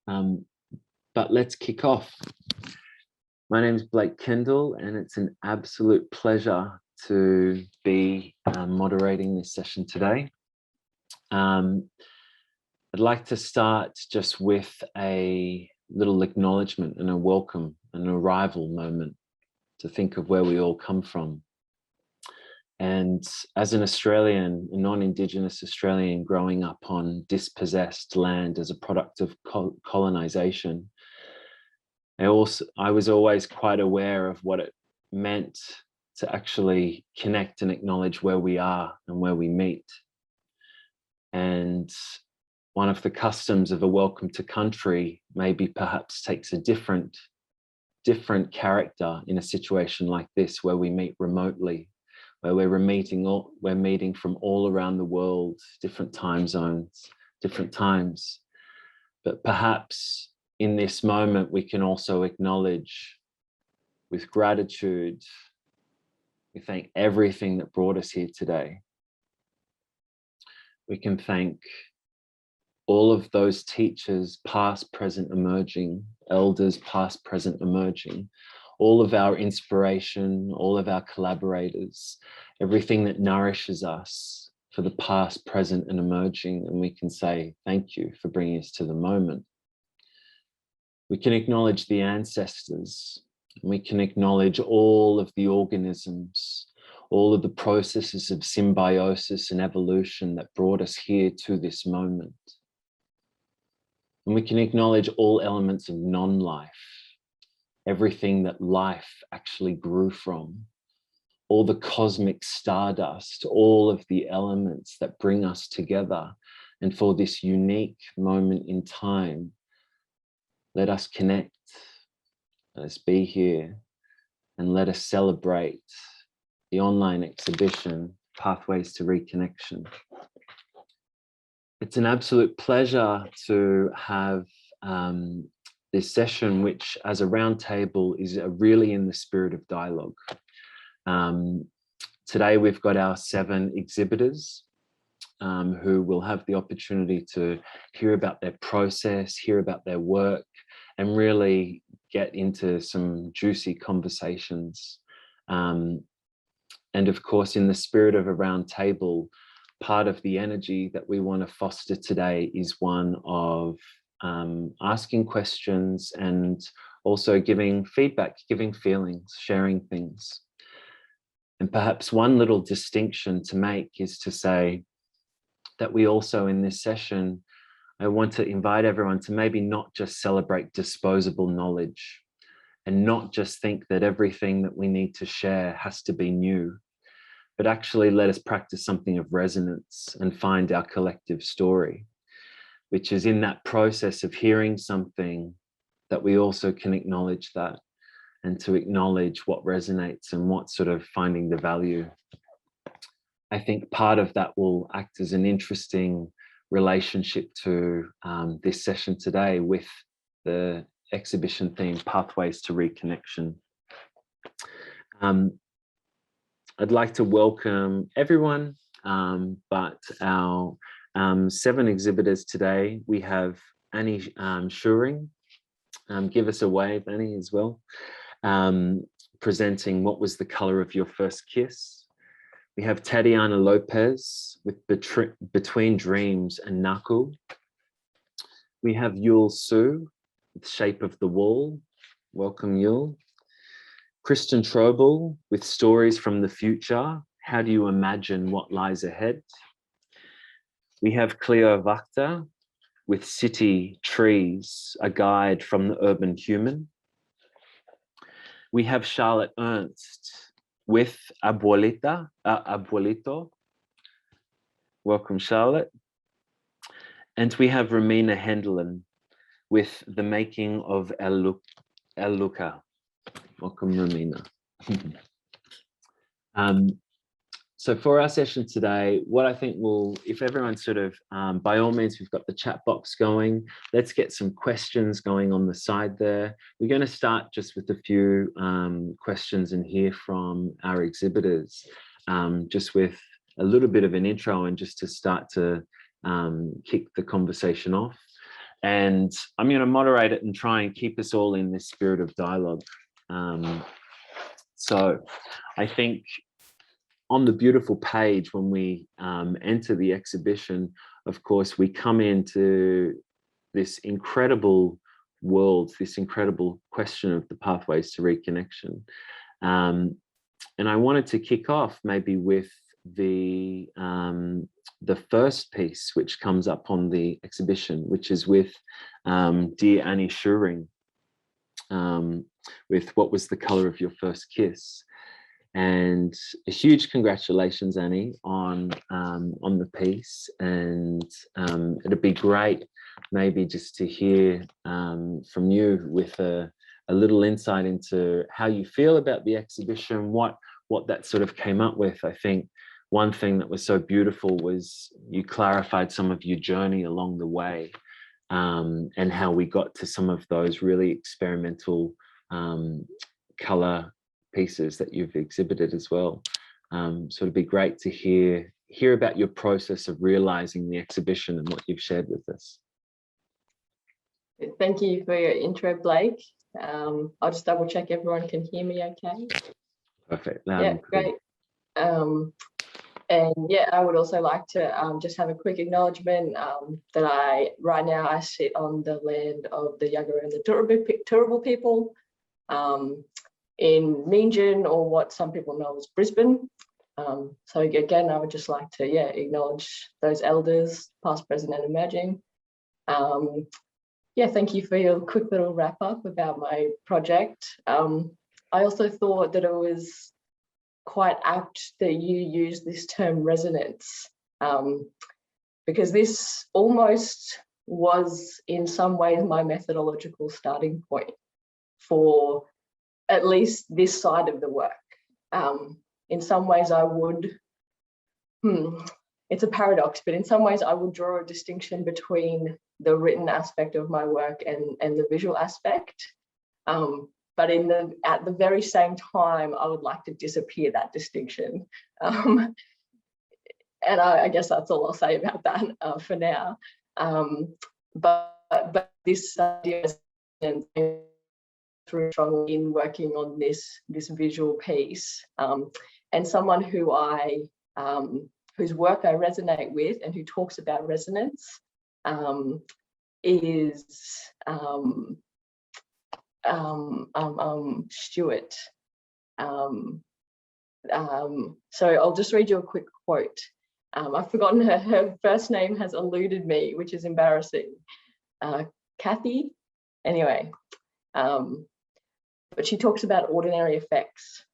But let's kick off. My name is Blake Kendall, and it's an absolute pleasure to be moderating this session today. I'd like to start just with a little acknowledgement and a welcome, an arrival moment to think of where we all come from. And as an Australian, a non-Indigenous Australian growing up on dispossessed land as a product of colonization, I was always quite aware of what it meant to actually connect and acknowledge where we are and where we meet. And one of the customs of a welcome to country maybe perhaps takes a different character in a situation like this, where we meet remotely, where we're meeting from all around the world, different time zones, different times. But perhaps in this moment, we can also acknowledge with gratitude, we thank everything that brought us here today. We can thank all of those teachers, past, present, emerging, elders, past, present, emerging, all of our inspiration, all of our collaborators, everything that nourishes us for the past, present, and emerging. And we can say, thank you for bringing us to the moment. We can acknowledge the ancestors, and we can acknowledge all of the organisms, all of the processes of symbiosis and evolution that brought us here to this moment. And we can acknowledge all elements of non-life, everything that life actually grew from, all the cosmic stardust, all of the elements that bring us together. And for this unique moment in time, let us connect, let us be here, and let us celebrate the online exhibition, Pathways to Reconnection. It's an absolute pleasure to have this session, which as a roundtable is really in the spirit of dialogue. Today we've got our 7 exhibitors who will have the opportunity to hear about their process, hear about their work, and really get into some juicy conversations. And of course, in the spirit of a roundtable, part of the energy that we want to foster today is one of asking questions and also giving feedback, giving feelings, sharing things. And perhaps one little distinction to make is to say that we also in this session, I want to invite everyone to maybe not just celebrate disposable knowledge and not just think that everything that we need to share has to be new, but actually let us practice something of resonance and find our collective story, which is in that process of hearing something that we also can acknowledge that, and to acknowledge what resonates and what sort of finding the value. I think part of that will act as an interesting relationship to this session today with the exhibition theme, Pathways to Reconnection. I'd like to welcome everyone, but our 7 exhibitors today, we have Annie Shewring. Give us a wave, Annie, as well. Presenting What Was the Color of Your First Kiss? We have Tatiana Lopez with Between Dreams and Naku. We have Yul Su with Shape of the Wall. Welcome, Yul. Kristen Tröndle with Stories from the Future. How do you imagine what lies ahead? We have Cleo Wächter with City Trees, a guide from the urban human. We have Charlotte Ernst with Abuelito. Welcome, Charlotte. And we have Romina Hendlin with The Making of El Luca. Welcome, Romina. So for our session today, what I think will, if everyone sort of, by all means, we've got the chat box going, let's get some questions going on the side there. We're going to start just with a few questions and hear from our exhibitors, just with a little bit of an intro and just to start to kick the conversation off. And I'm going to moderate it and try and keep us all in this spirit of dialogue. So I think on the beautiful page, when we enter the exhibition, of course, we come into this incredible world, this incredible question of the pathways to reconnection. And I wanted to kick off maybe with the first piece, which comes up on the exhibition, which is with dear Annie Shewring, with What Was the Color of Your First Kiss? And a huge congratulations, Annie, on the piece. And it'd be great maybe just to hear from you with a little insight into how you feel about the exhibition, what that sort of came up with. I think one thing that was so beautiful was you clarified some of your journey along the way, and how we got to some of those really experimental color pieces that you've exhibited as well. So it'd be great to hear about your process of realizing the exhibition and what you've shared with us. Thank you for your intro, Blake. I'll just double check everyone can hear me okay. Perfect. Yeah, great. And yeah, I would also like to just have a quick acknowledgement that right now I sit on the land of the Yagara and the Turrbal people in Meanjin, or what some people know as Brisbane. So again, I would just like to acknowledge those elders, past, present and emerging. Yeah, thank you for your quick little wrap up about my project. I also thought that it was quite apt that you use this term resonance, because this almost was in some ways my methodological starting point for at least this side of the work. In some ways I would, it's a paradox, but in some ways I would draw a distinction between the written aspect of my work and the visual aspect. But at the very same time, I would like to disappear that distinction. And I guess that's all I'll say about that for now. But this idea through strongly in working on this visual piece, and someone who whose work I resonate with and who talks about resonance is Stewart. So I'll just read you a quick quote. I've forgotten her first name has eluded me, which is embarrassing. Kathy, anyway. But she talks about ordinary effects.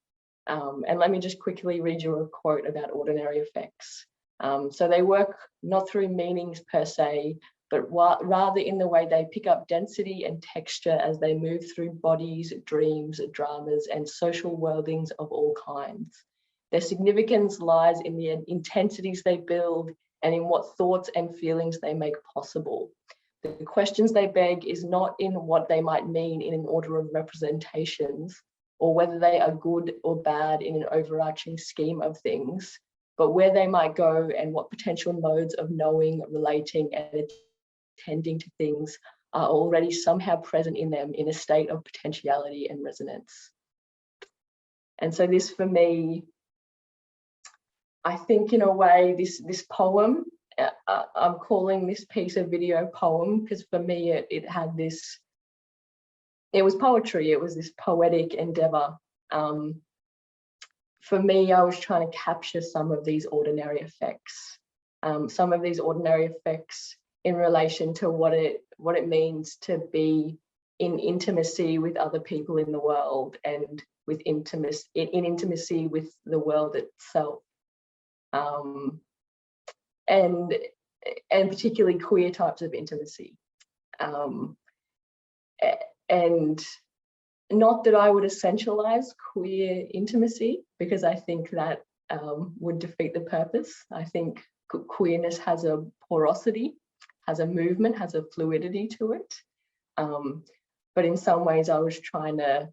And let me just quickly read you a quote about ordinary effects. So they work not through meanings per se, but rather in the way they pick up density and texture as they move through bodies, dreams, dramas, and social worldings of all kinds. Their significance lies in the intensities they build and in what thoughts and feelings they make possible. The questions they beg is not in what they might mean in an order of representations, or whether they are good or bad in an overarching scheme of things, but where they might go and what potential modes of knowing, relating, and attending to things are already somehow present in them in a state of potentiality and resonance. And so this, for me, I think in a way, this poem, I'm calling this piece a video poem because for me it had this, it was poetry, it was this poetic endeavor. For me, I was trying to capture some of these ordinary effects, in relation to what it means to be in intimacy with other people in the world and with intimacy with the world itself, and particularly queer types of intimacy. And not that I would essentialize queer intimacy, because I think that would defeat the purpose. I think queerness has a porosity, has a movement, has a fluidity to it. But in some ways I was trying to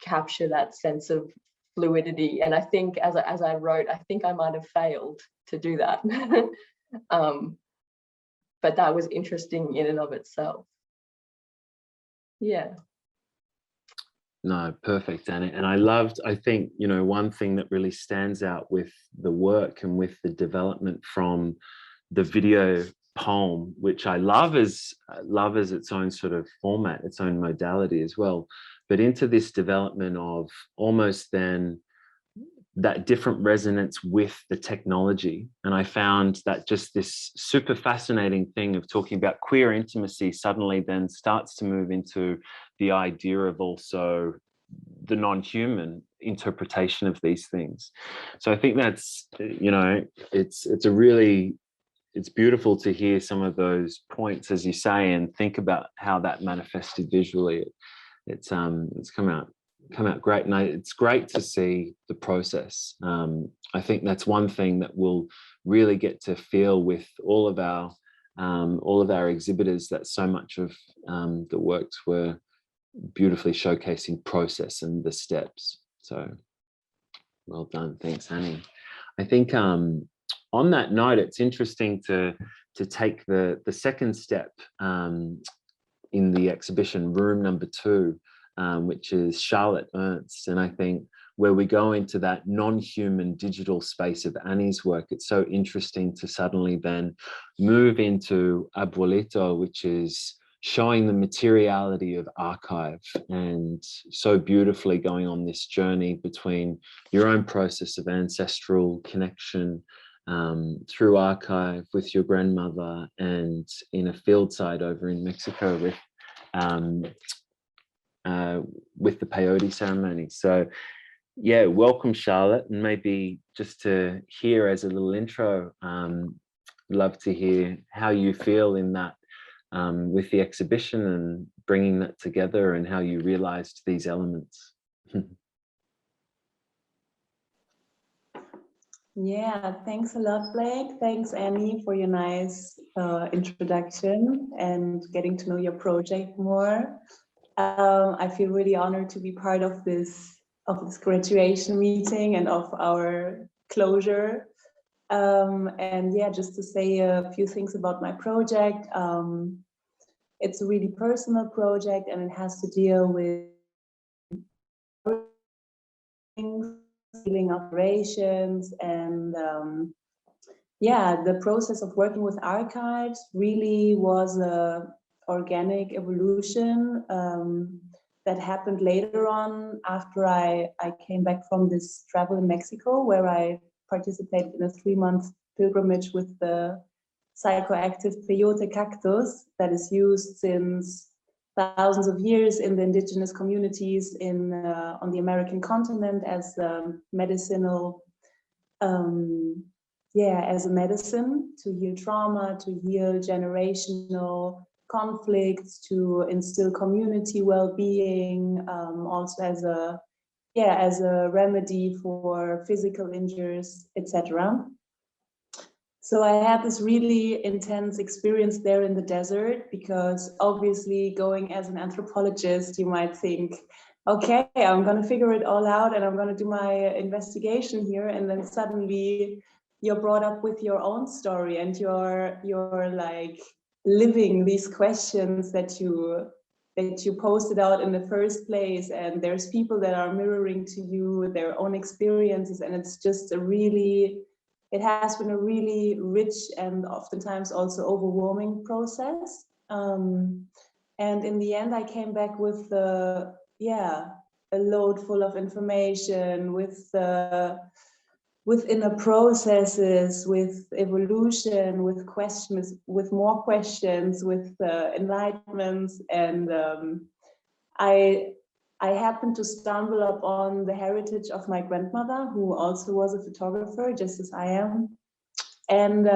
capture that sense of fluidity. And I think as I wrote, I think I might have failed to do that. but that was interesting in and of itself. Yeah. No, perfect, Annie. And I think, one thing that really stands out with the work and with the development from the video poem, which I love as its own sort of format, its own modality as well, but into this development of almost then that different resonance with the technology. And I found that just this super fascinating thing of talking about queer intimacy suddenly then starts to move into the idea of also the non-human interpretation of these things. So I think that's, it's beautiful to hear some of those points, as you say, and think about how that manifested visually. It's come out great, and it's great to see the process. I think that's one thing that we'll really get to feel with all of our exhibitors, that so much of the works were beautifully showcasing process and the steps. So well done, thanks, Annie. I think on that note, it's interesting to take the second step in the exhibition, room number 2, which is Charlotte Ernst. And I think where we go into that non-human digital space of Annie's work, it's so interesting to suddenly then move into Abuelito, which is showing the materiality of archive, and so beautifully going on this journey between your own process of ancestral connection through archive with your grandmother, and in a field site over in Mexico with the peyote ceremony. So yeah, welcome, Charlotte. And maybe just to hear as a little intro, love to hear how you feel in that with the exhibition and bringing that together, and how you realized these elements. Yeah, thanks a lot, Blake. Thanks, Annie, for your nice introduction and getting to know your project more. I feel really honored to be part of this graduation meeting and of our closure. And yeah, just to say a few things about my project. It's a really personal project, and it has to deal with healing operations, and yeah, the process of working with archives really was a organic evolution that happened later on, after I came back from this travel in Mexico, where I participated in a 3-month pilgrimage with the psychoactive peyote cactus that is used since thousands of years in the indigenous communities on the American continent as medicinal, as a medicine to heal trauma, to heal generational conflicts, to instill community well-being, also as a remedy for physical injuries, etc. So I had this really intense experience there in the desert, because obviously, going as an anthropologist, you might think, okay, I'm going to figure it all out and I'm going to do my investigation here, and then suddenly you're brought up with your own story, and you're like living these questions that you posted out in the first place, and there's people that are mirroring to you their own experiences, and it's just it has been a really rich and oftentimes also overwhelming process. And in the end, I came back with a load full of information, with inner processes, with evolution, with questions, with more questions, with enlightenments, and I happened to stumble upon the heritage of my grandmother, who also was a photographer, just as I am. And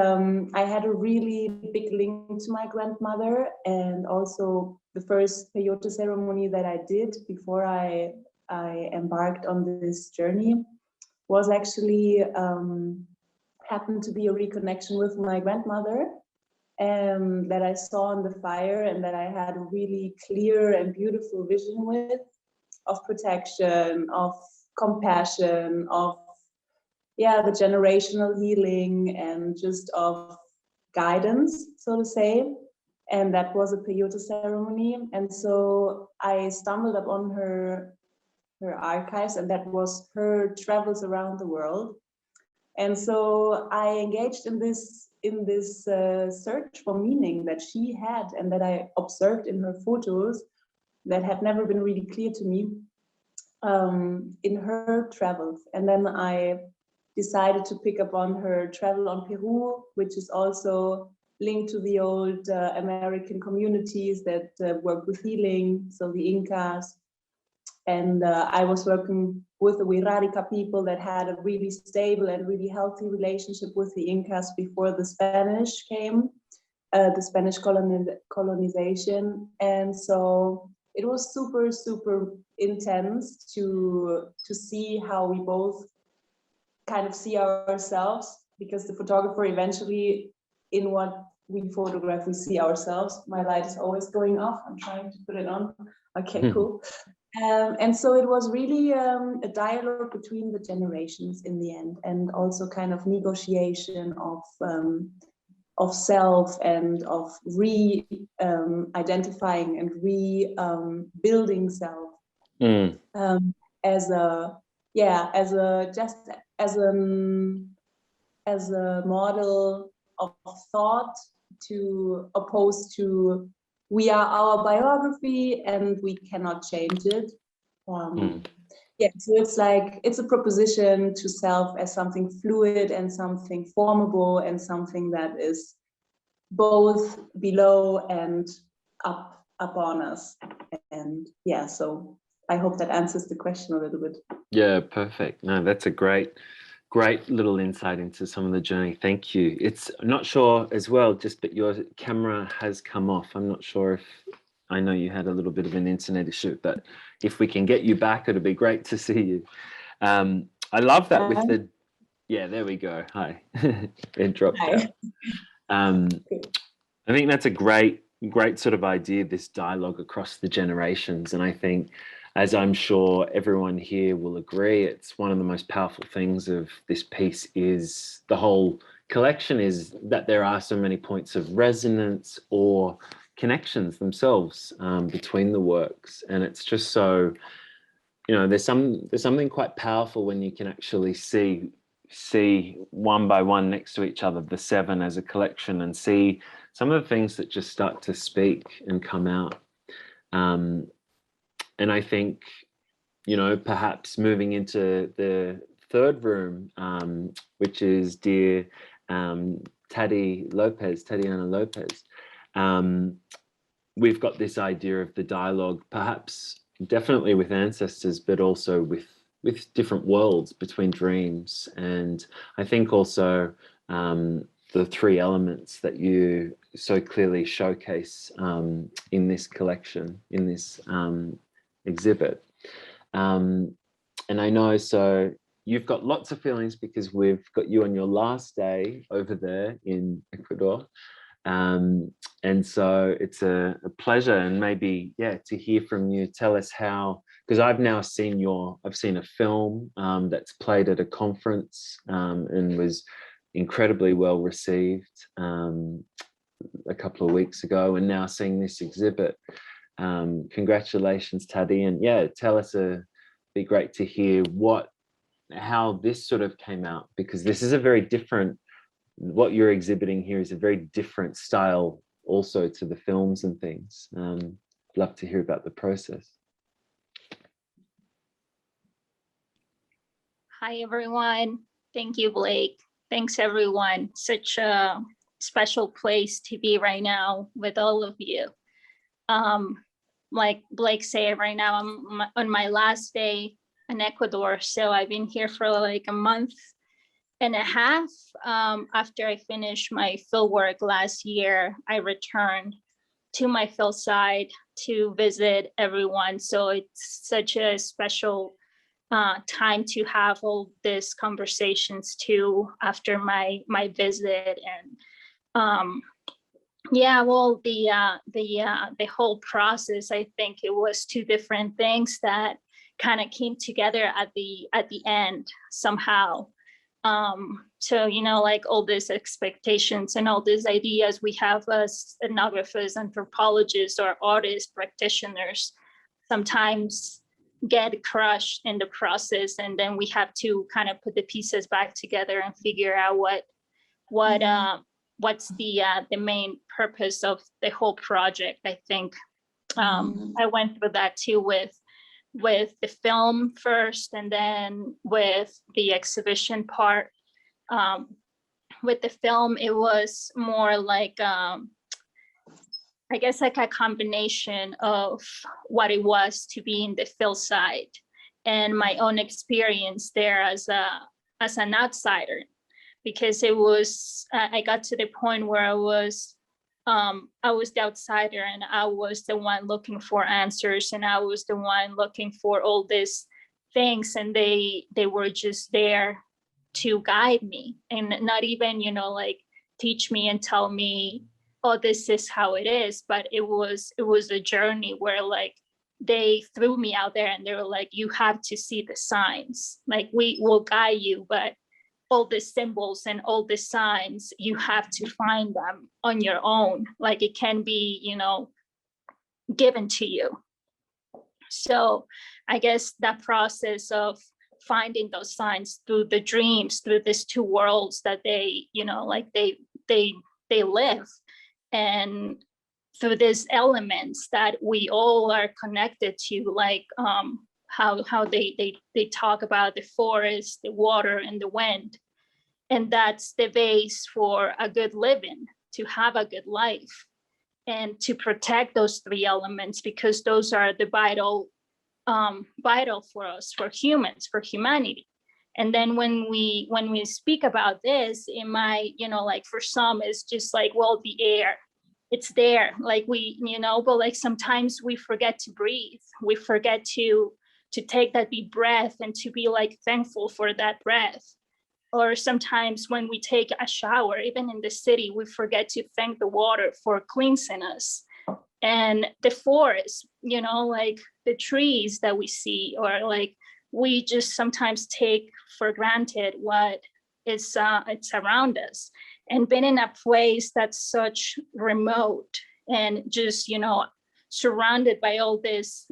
I had a really big link to my grandmother, and also the first peyote ceremony that I did before I embarked on this journey was actually happened to be a reconnection with my grandmother, that I saw in the fire, and that I had a really clear and beautiful vision with, of protection, of compassion, of the generational healing, and just of guidance, so to say. And that was a peyote ceremony. And so I stumbled upon her archives, and that was her travels around the world. And so I engaged in this search for meaning that she had and that I observed in her photos that had never been really clear to me in her travels. And then I decided to pick up on her travel on Peru, which is also linked to the old American communities that work with healing, so the Incas. And I was working with the Wirrárica people that had a really stable and really healthy relationship with the Incas before the Spanish came, the Spanish colonization. And so it was super, super intense to see how we both kind of see ourselves, because the photographer eventually, in what we photograph, we see ourselves. My light is always going off. I'm trying to put it on. Okay, cool. And so it was really a dialogue between the generations in the end, and also kind of negotiation of self and of identifying and building self as a model of thought, to oppose to we are our biography and we cannot change it. Yeah, so it's like, it's a proposition to self as something fluid and something formable and something that is both below and up on us. And yeah, so I hope that answers the question a little bit. Yeah, perfect. No, that's a great little insight into some of the journey. Thank you. It's not sure as well, just that your camera has come off. I'm not sure if, I know you had a little bit of an internet issue, but if we can get you back, it'd be great to see you. I love that with the, yeah, there we go. Hi. It dropped out. I think that's a great sort of idea, this dialogue across the generations. And I think, as I'm sure everyone here will agree, it's one of the most powerful things of this piece is the whole collection, is that there are so many points of resonance or connections themselves between the works. And it's just so, you know, there's something quite powerful when you can actually see one by one next to each other, the 7 as a collection, and see some of the things that just start to speak and come out. And I think, you know, perhaps moving into the 3rd room, which is dear Tatiana Lopez, we've got this idea of the dialogue, perhaps definitely with ancestors, but also with different worlds between dreams. And I think also the 3 elements that you so clearly showcase in this collection, in this exhibit. And I know, so you've got lots of feelings because we've got you on your last day over there in Ecuador. And so it's a pleasure, and maybe, yeah, to hear from you. Tell us how, because I've now seen I've seen a film that's played at a conference and was incredibly well received a couple of weeks ago, and now seeing this exhibit. Congratulations, Tati, and yeah, tell us, be great to hear how this sort of came out, because this is a very different, what you're exhibiting here is a very different style also to the films and things. Love to hear about the process. Hi, everyone. Thank you, Blake. Thanks, everyone. Such a special place to be right now with all of you. Like Blake said, right now I'm on my last day in Ecuador. So I've been here for like a month and a half. After I finished my field work last year, I returned to my field site to visit everyone. So it's such a special time to have all these conversations too after my visit. And yeah, well, the whole process, I think it was 2 different things that kind of came together at the end somehow. you know, like all these expectations and all these ideas we have as ethnographers, anthropologists, or artists, practitioners, sometimes get crushed in the process, and then we have to kind of put the pieces back together and figure out what's the main purpose of the whole project. I think I went through that too with the film first, and then with the exhibition part. With the film, it was more like I guess like a combination of what it was to be in the field side and my own experience there as an outsider, because it was I got to the point where I was the outsider, and I was the one looking for answers, and I was the one looking for all these things, and they were just there to guide me and not even, you know, like teach me and tell me, oh, this is how it is. But it was a journey where like they threw me out there and they were like, you have to see the signs, like we will guide you, but all the symbols and all the signs, you have to find them on your own. Like it can be, you know, given to you. So I guess that process of finding those signs through the dreams, through these two worlds that they, you know, like they live, and through these elements that we all are connected to, like how they talk about the forest, the water, and the wind. And that's the base for a good living, to have a good life, and to protect those three elements, because those are the vital for us, for humans, for humanity. And then when we speak about this, it might, you know, like for some it's just like, well, the air, it's there, like we, you know, but like sometimes we forget to breathe, we forget to take that deep breath and to be like thankful for that breath. Or sometimes when we take a shower, even in the city, we forget to thank the water for cleansing us. And the forest, you know, like the trees that we see, or like we just sometimes take for granted what is it's around us. And being in a place that's such remote and just, you know, surrounded by all this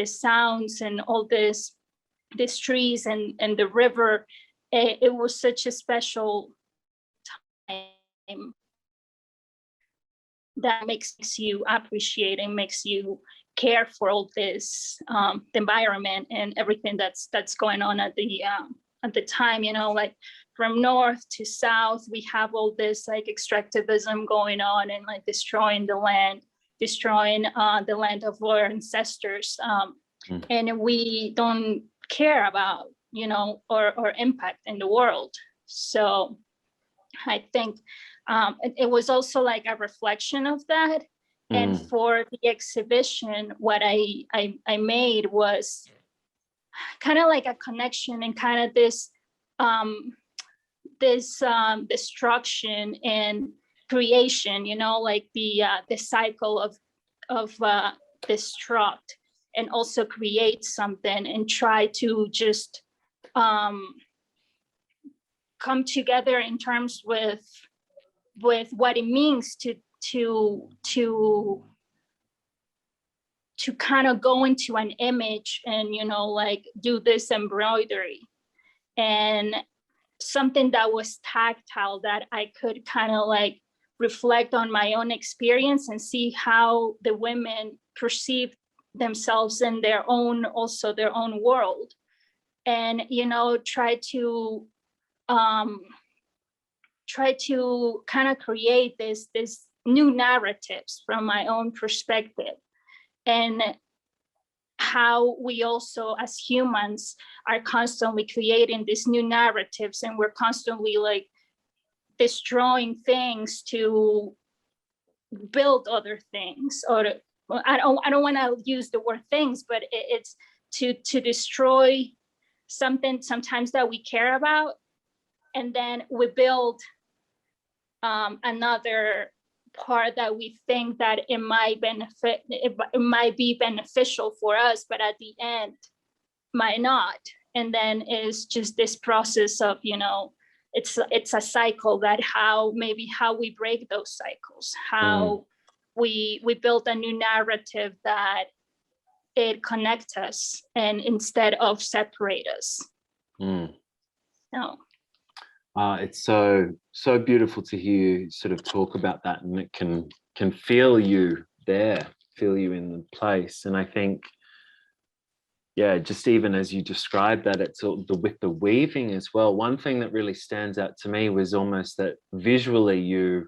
sounds and all these trees and the river, it was such a special time that makes you appreciate and makes you care for all this the environment and everything that's going on at the time, you know, like from north to south, we have all this like extractivism going on and like destroying the land of our ancestors, and we don't care about, you know, or impact in the world. So I think it was also like a reflection of that. And for the exhibition, what I made was kind of like a connection and kind of this destruction and creation, you know, like the cycle of destruct and also create something, and try to just come together in terms with what it means to kind of go into an image and, you know, like do this embroidery, and something that was tactile, that I could kind of like reflect on my own experience and see how the women perceive themselves in their own world, and, you know, try to kind of create this new narratives from my own perspective, and how we also as humans are constantly creating these new narratives, and we're constantly like destroying things to build other things, or I don't want to use the word things, but it's to destroy something sometimes that we care about, and then we build another part that we think that it might be beneficial for us, but at the end might not. And then it's just this process of, you know, it's a cycle, that how we break those cycles, how we build a new narrative that it connects us and instead of separate us. No. It's so beautiful to hear you sort of talk about that, and it can feel you there, feel you in the place. And I think, yeah, just even as you described that, it's with the weaving as well. One thing that really stands out to me was almost that visually you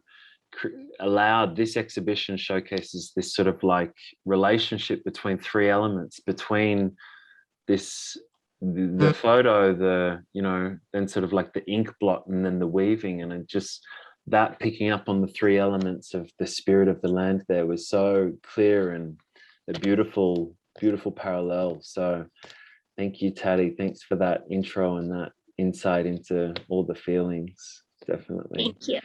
allowed, this exhibition showcases this sort of like relationship between three elements, between the photo, then sort of like the ink blot, and then the weaving. And it just, that picking up on the three elements of the spirit of the land there was so clear, and a beautiful parallel. So thank you, Tati. Thanks for that intro and that insight into all the feelings. Definitely. Thank you.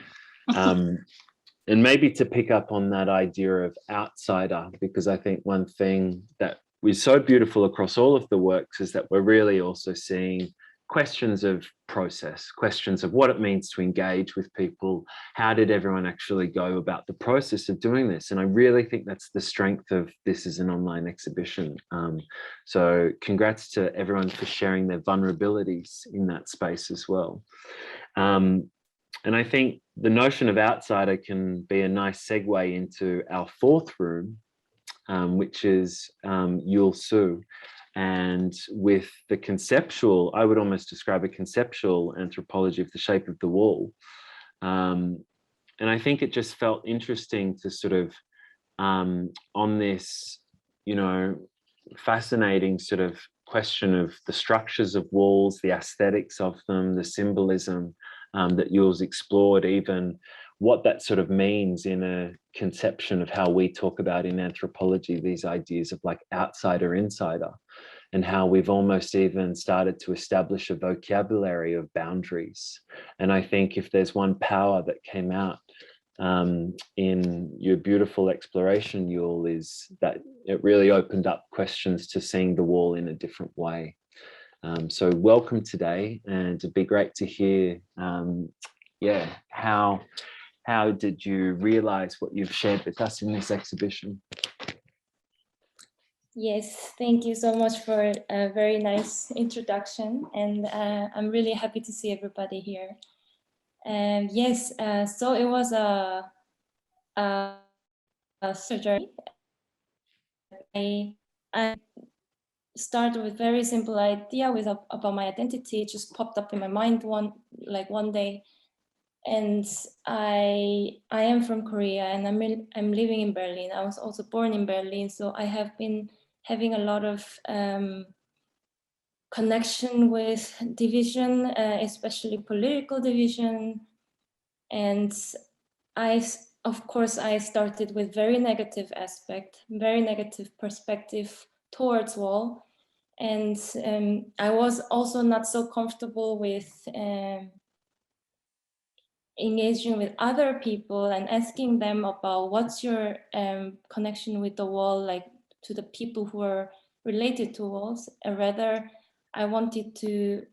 And maybe to pick up on that idea of outsider, because I think one thing that was so beautiful across all of the works is that we're really also seeing questions of process, questions of what it means to engage with people. How did everyone actually go about the process of doing this? And I really think that's the strength of this as an online exhibition. So congrats to everyone for sharing their vulnerabilities in that space as well. And I think the notion of outsider can be a nice segue into our fourth room, which is Yul Su. And with the conceptual, I would almost describe a conceptual anthropology of the shape of the wall. And I think it just felt interesting to sort of, on this, fascinating sort of question of the structures of walls, the aesthetics of them, the symbolism that Yul's explored, even what that sort of means in a conception of how we talk about in anthropology, these ideas of like outsider, insider, and how we've almost even started to establish a vocabulary of boundaries. And I think if there's one power that came out in your beautiful exploration, Yul, is that it really opened up questions to seeing the wall in a different way. So welcome today, and it'd be great to hear, how did you realize what you've shared with us in this exhibition? Yes, thank you so much for a very nice introduction, and I'm really happy to see everybody here. And yes, so it was a surgery. I started with very simple idea about my identity. It just popped up in my mind one day, and I am from Korea, and I'm living in Berlin. I was also born in Berlin, so I have been having a lot of connection with division, especially political division. And of course, I started with very negative perspective towards wall. And I was also not so comfortable with engaging with other people and asking them about what's your connection with the wall, like to the people who are related to walls. Rather, I wanted to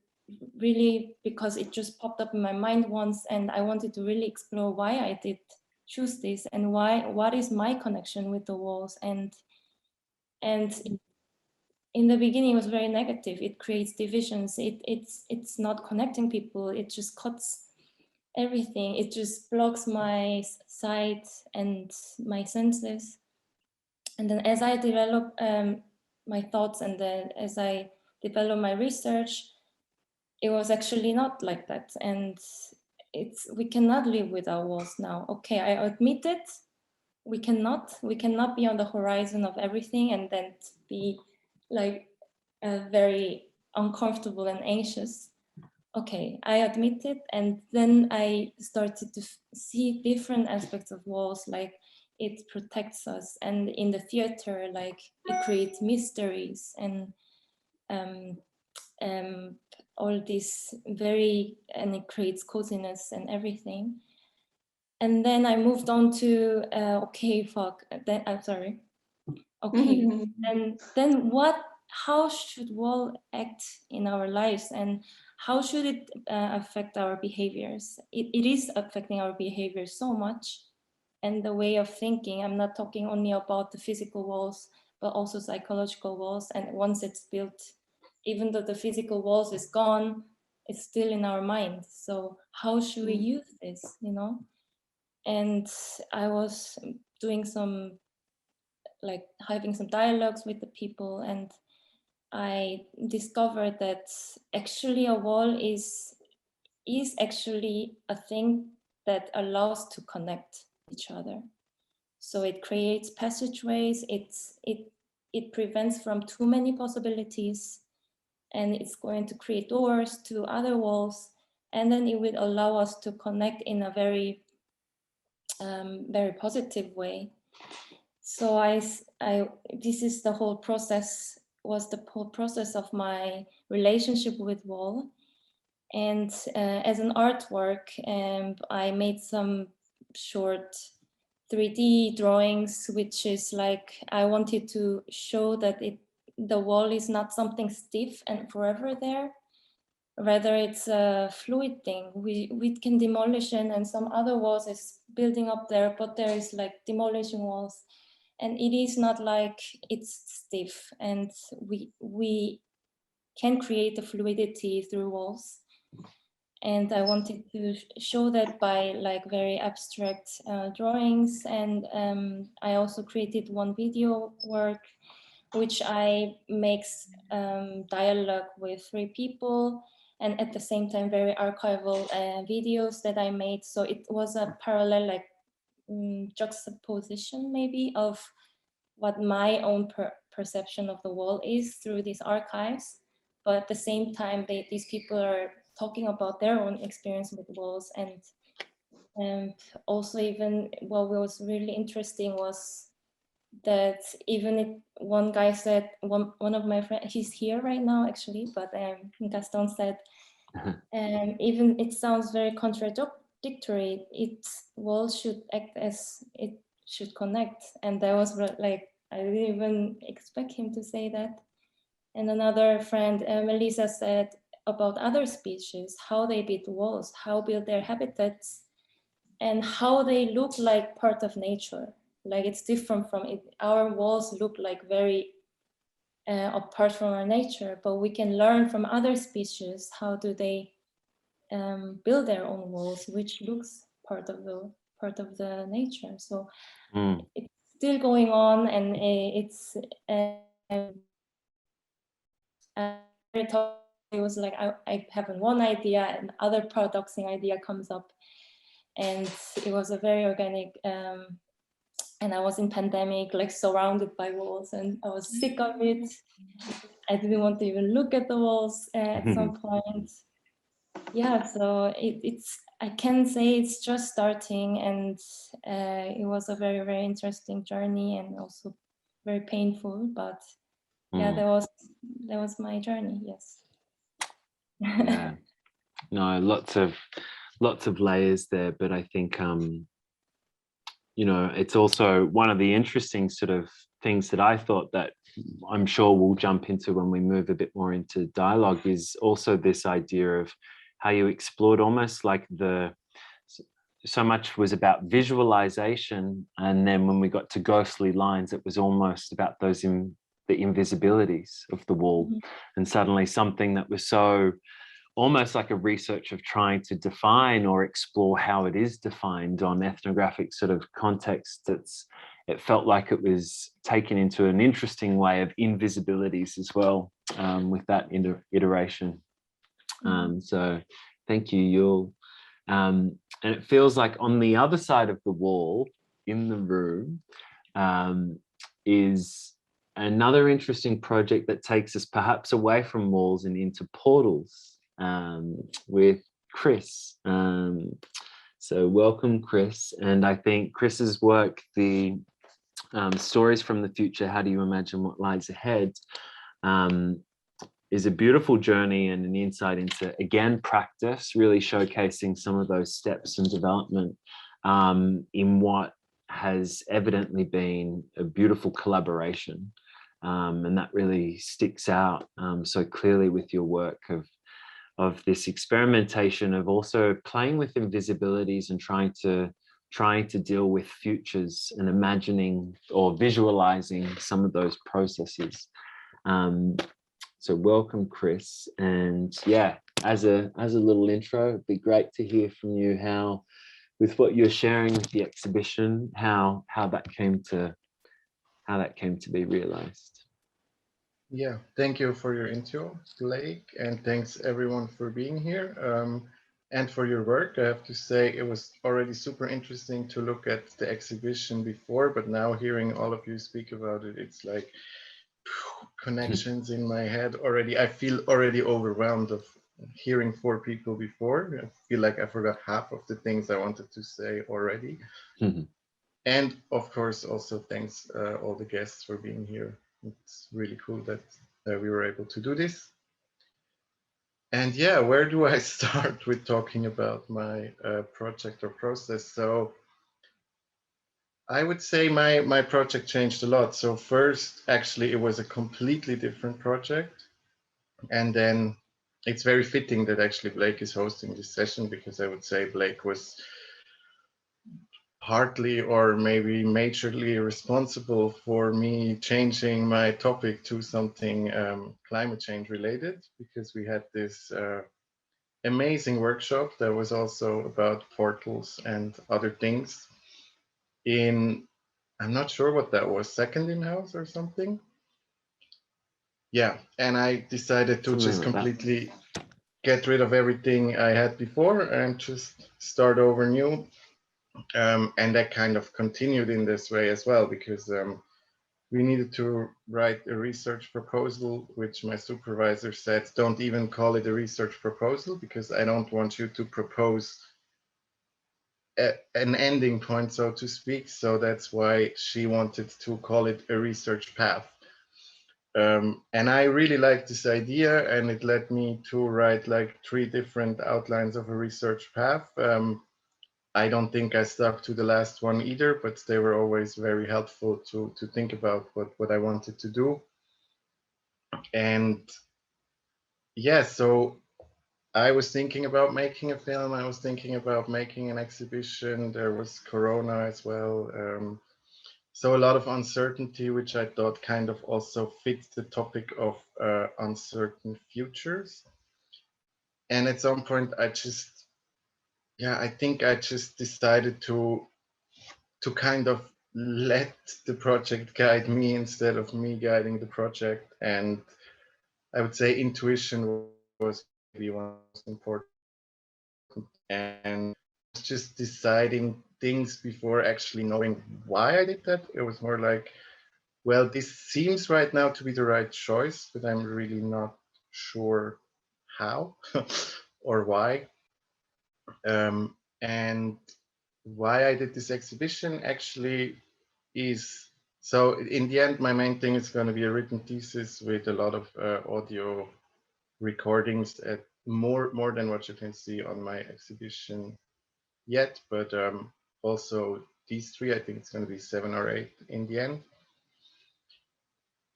really, because it just popped up in my mind once, and I wanted to really explore why I did choose this, and what is my connection with the walls. And in the beginning, it was very negative. It creates divisions. It's not connecting people. It just cuts everything. It just blocks my sight and my senses. And then as I develop my thoughts, and then as I develop my research, it was actually not like that. And we cannot live without walls now. Okay, I admit it. We cannot be on the horizon of everything and then be like very uncomfortable and anxious. Okay, I admit it. And then I started to see different aspects of walls, like it protects us. And in the theater, like it creates mysteries and all this and it creates coziness and everything. And then I moved on to, I'm sorry. Okay, and then how should wall act in our lives, and how should it affect our behaviors? It is affecting our behavior so much, and the way of thinking. I'm not talking only about the physical walls, but also psychological walls. And once it's built, even though the physical walls is gone, it's still in our mind. So how should we use this, you know? And I was doing some, like having some dialogues with the people, and I discovered that actually a wall is actually a thing that allows to connect each other. So it creates passageways, it prevents from too many possibilities, and it's going to create doors to other walls, and then it will allow us to connect in a very, very positive way. So this is the whole process, was the whole process of my relationship with wall. And as an artwork, I made some short 3D drawings, which is like, I wanted to show that the wall is not something stiff and forever there. Rather, it's a fluid thing. We can demolish it, and some other walls is building up there, but there is like demolition walls. And it is not like it's stiff, and we can create a fluidity through walls. And I wanted to show that by like very abstract drawings. And I also created one video work, which I makes dialogue with 3 people, and at the same time very archival videos that I made. So it was a parallel, like juxtaposition maybe of what my own perception of the wall is through these archives. But at the same time, these people are talking about their own experience with walls. And also, even what was really interesting was that even if one guy said, one of my friends, he's here right now actually, but Gaston said, even it sounds very contradictory, walls should act as, it should connect. And that was like, I didn't even expect him to say that. And another friend, Melissa, said about other species, how they build walls, how build their habitats, and how they look like part of nature. Like it's different from it. Our walls look like very apart from our nature, but we can learn from other species, how do they build their own walls, which looks part of the nature. So it's still going on, and it's it was like I have one idea and other paradoxing idea comes up, and it was a very organic, and I was in pandemic, like surrounded by walls, and I was sick of it. I didn't want to even look at the walls at some point. Yeah, so I can say it's just starting, and it was a very, very interesting journey, and also very painful, but yeah, that was my journey. Yes. Yeah, no, lots of layers there, but I think you know, it's also one of the interesting sort of things that I thought that I'm sure we'll jump into when we move a bit more into dialogue is also this idea of how you explored almost like so much was about visualization, and then when we got to ghostly lines, it was almost about those the invisibilities of the wall. And suddenly something that was so almost like a research of trying to define or explore how it is defined on ethnographic sort of context, it felt like it was taken into an interesting way of invisibilities as well, with that iteration. So thank you, Yul. And it feels like on the other side of the wall in the room is another interesting project that takes us perhaps away from walls and into portals, with Chris. So welcome, Chris. And I think Chris's work, the Stories from the Future, How Do You Imagine What Lies Ahead, is a beautiful journey and an insight into, again, practice, really showcasing some of those steps and development in what has evidently been a beautiful collaboration. And that really sticks out so clearly with your work of this experimentation of also playing with invisibilities and trying to deal with futures and imagining or visualizing some of those processes. So welcome, Chris. And yeah, as a little intro, it'd be great to hear from you how, with what you're sharing with the exhibition, how that came to be realized. Yeah, thank you for your intro, Blake, and thanks everyone for being here and for your work. I have to say it was already super interesting to look at the exhibition before, but now hearing all of you speak about it, it's like connections in my head already. I feel already overwhelmed of hearing 4 people before. I feel like I forgot half of the things I wanted to say already. And of course, also thanks all the guests for being here. It's really cool that we were able to do this. And yeah, where do I start with talking about my project or process? So I would say my project changed a lot. So first, actually, it was a completely different project. And then it's very fitting that actually Blake is hosting this session, because I would say Blake was partly or maybe majorly responsible for me changing my topic to something climate change related, because we had this amazing workshop that was also about portals and other things in, I'm not sure what that was, second in-house or something. Yeah, and I decided to just completely get rid of everything I had before and just start over new. And that kind of continued in this way as well, because we needed to write a research proposal, which my supervisor said, don't even call it a research proposal, because I don't want you to propose an ending point, so to speak. So that's why she wanted to call it a research path. And I really liked this idea, and it led me to write like 3 different outlines of a research path. I don't think I stuck to the last one either, but they were always very helpful to think about what I wanted to do. And yeah, so I was thinking about making a film. I was thinking about making an exhibition. There was Corona as well. So a lot of uncertainty, which I thought kind of also fits the topic of uncertain futures. And at some point I think I just decided to kind of let the project guide me instead of me guiding the project. And I would say intuition was maybe one of the most important, and just deciding things before actually knowing why I did that. It was more like, well, this seems right now to be the right choice, but I'm really not sure how or why. And why I did this exhibition actually is, so in the end, my main thing is going to be a written thesis with a lot of audio recordings, at more than what you can see on my exhibition yet, but also these 3, I think it's going to be 7 or 8 in the end.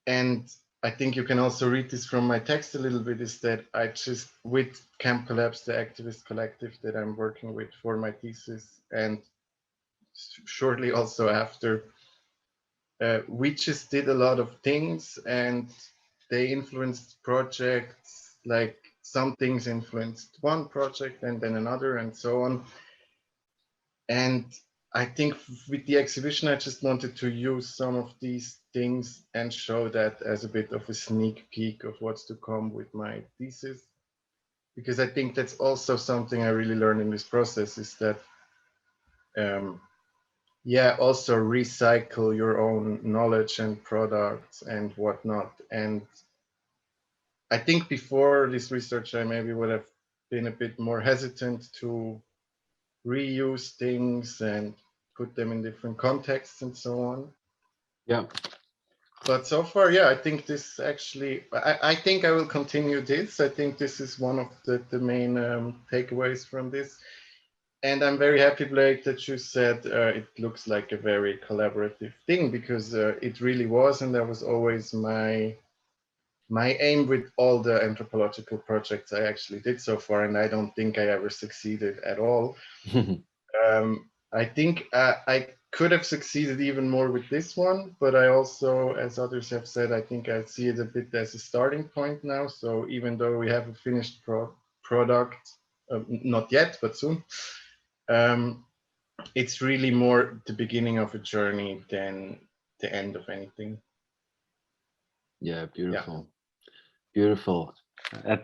And I think you can also read this from my text a little bit, is that I just, with Camp Collapse, the activist collective that I'm working with for my thesis, and shortly also after, we just did a lot of things, and they influenced projects. Like some things influenced one project and then another and so on. And I think with the exhibition, I just wanted to use some of these things and show that as a bit of a sneak peek of what's to come with my thesis. Because I think that's also something I really learned in this process, is that also recycle your own knowledge and products and whatnot. And I think before this research, I maybe would have been a bit more hesitant to reuse things and put them in different contexts and so on. Yeah. But so far, yeah, I think this actually, I think I will continue this. I think this is one of the main takeaways from this. And I'm very happy, Blake, that you said it looks like a very collaborative thing, because it really was. And that was always my my aim with all the anthropological projects I actually did so far, and I don't think I ever succeeded at all. I think I could have succeeded even more with this one, but I also, as others have said, I think I see it a bit as a starting point now. So even though we have a finished product, not yet, but soon, it's really more the beginning of a journey than the end of anything. Yeah, beautiful. Beautiful. It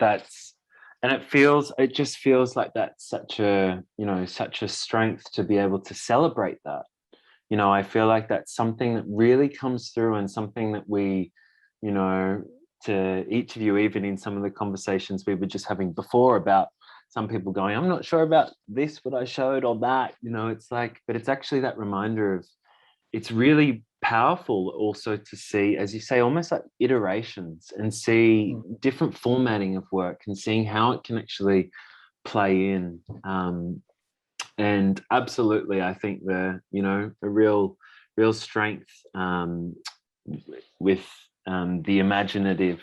just feels like that's such a, such a strength to be able to celebrate that. I feel like that's something that really comes through, and something that we, to each of you, even in some of the conversations we were just having before about some people going, I'm not sure about this, what I showed, or that, it's like, but it's actually that reminder of, it's really powerful also to see, as you say, almost like iterations, and see different formatting of work, and seeing how it can actually play in. And absolutely, I think a real strength with the imaginative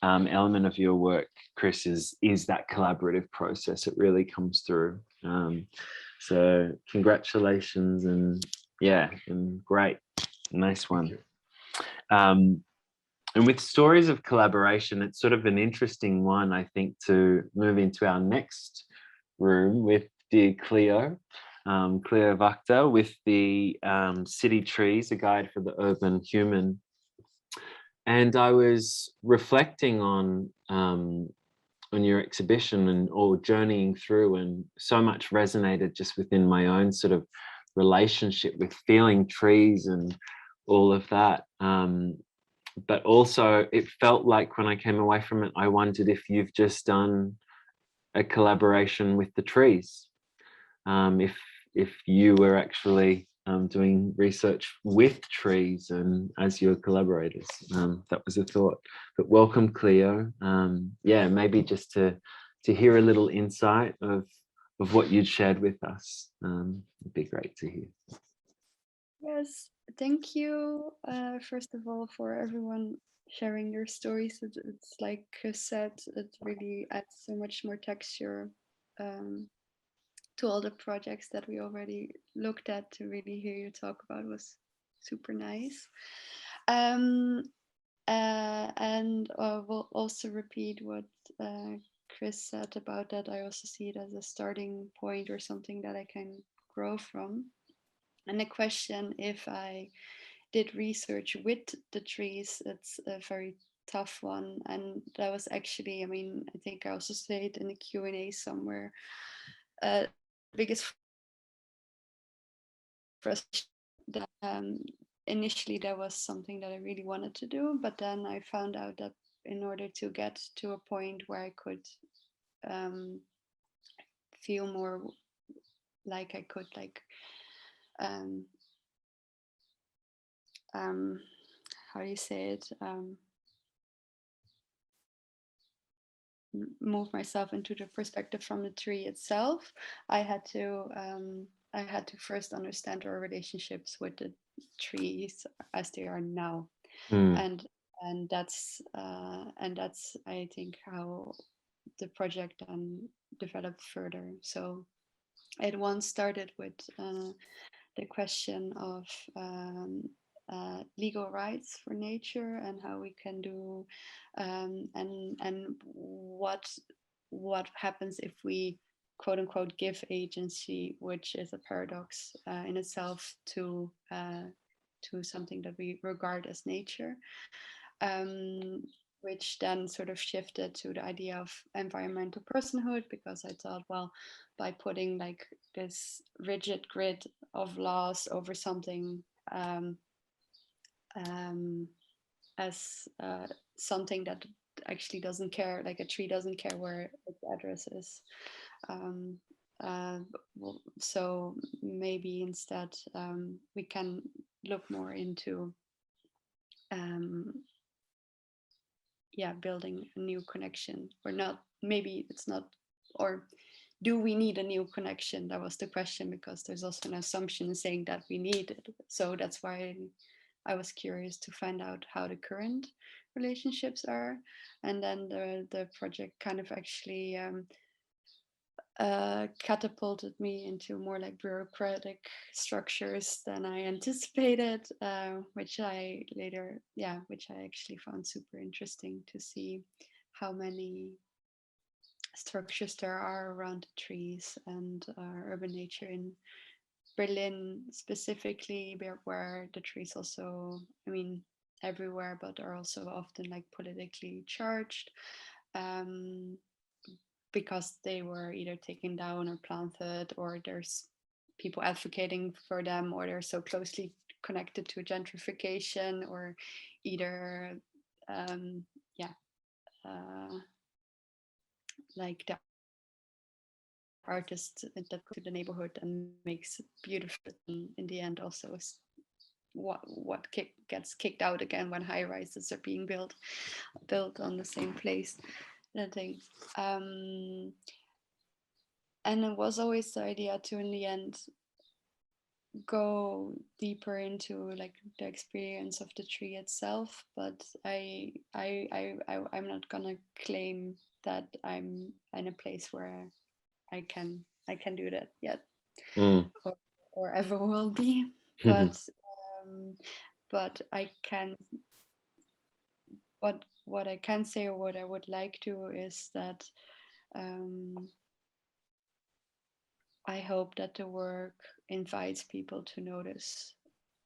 element of your work, Chris, is that collaborative process. It really comes through. So congratulations, and great, nice one. And with stories of collaboration, it's sort of an interesting one, I think, to move into our next room with dear Cleo, Cleo Wächter, with the City Trees, a guide for the urban human. And I was reflecting on your exhibition or journeying through, and so much resonated just within my own sort of relationship with feeling trees and all of that. But also it felt like when I came away from it, I wondered if you've just done a collaboration with the trees, if you were actually doing research with trees and as your collaborators. That was a thought. But welcome, Cleo. Maybe just to hear a little insight of what you'd shared with us. It'd be great to hear. Yes, thank you, first of all, for everyone sharing your stories. It's like Chris said, it really adds so much more texture to all the projects that we already looked at. To really hear you talk about was super nice. And we'll also repeat what Chris said about that. I also see it as a starting point, or something that I can grow from. And the question, if I did research with the trees, it's a very tough one. And that was actually, I think I also said it in the Q&A somewhere, biggest frustration that initially that was something that I really wanted to do, but then I found out that in order to get to a point where I could feel more like I could how do you say it, move myself into the perspective from the tree itself, I had to first understand our relationships with the trees as they are now. And that's I think how the project then developed further. So it once started with the question of legal rights for nature, and how we can do and what happens if we quote unquote give agency, which is a paradox in itself, to something that we regard as nature, which then sort of shifted to the idea of environmental personhood, because I thought, well, by putting like this rigid grid of laws over something as something that actually doesn't care, like a tree doesn't care where its address is. So maybe instead we can look more into building a new connection, or not. Maybe it's not, or do we need a new connection? That was the question, because there's also an assumption saying that we need it. So that's why I was curious to find out how the current relationships are, and then the project kind of actually catapulted me into more like bureaucratic structures than I anticipated, which I actually found super interesting to see how many structures there are around the trees and urban nature in Berlin specifically, where the trees also, I mean, everywhere, but are also often like politically charged. Because they were either taken down or planted, or there's people advocating for them, or they're so closely connected to gentrification, or either like the artist that goes to the neighborhood and makes it beautiful, and in the end also gets kicked out again when high rises are being built on the same place. I think, and it was always the idea to, in the end, go deeper into like the experience of the tree itself. But I'm not gonna claim that I'm in a place where I can do that yet, or ever will be. But I can. What I can say, or what I would like to, is that I hope that the work invites people to notice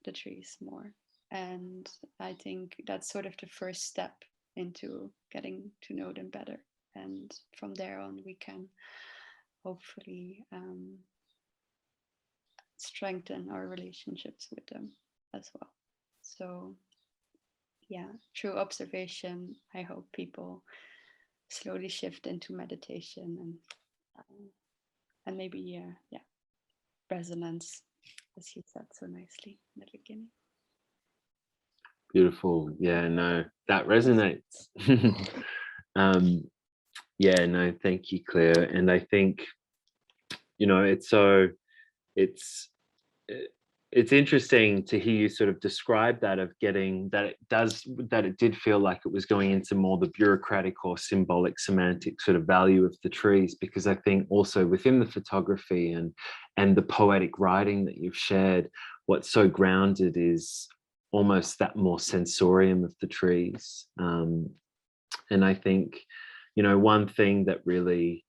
the trees more. And I think that's sort of the first step into getting to know them better. And from there on, we can hopefully strengthen our relationships with them as well. So yeah, through observation, I hope people slowly shift into meditation and maybe resonance, as you said so nicely in the beginning. Beautiful. Yeah, no, that resonates. Yeah, no, thank you, Cleo. And I think, you know, it's interesting to hear you sort of describe that, of getting that it did feel like it was going into more the bureaucratic or symbolic semantic sort of value of the trees, because I think also within the photography and the poetic writing that you've shared, what's so grounded is almost that more sensorium of the trees. And I think, you know, one thing that really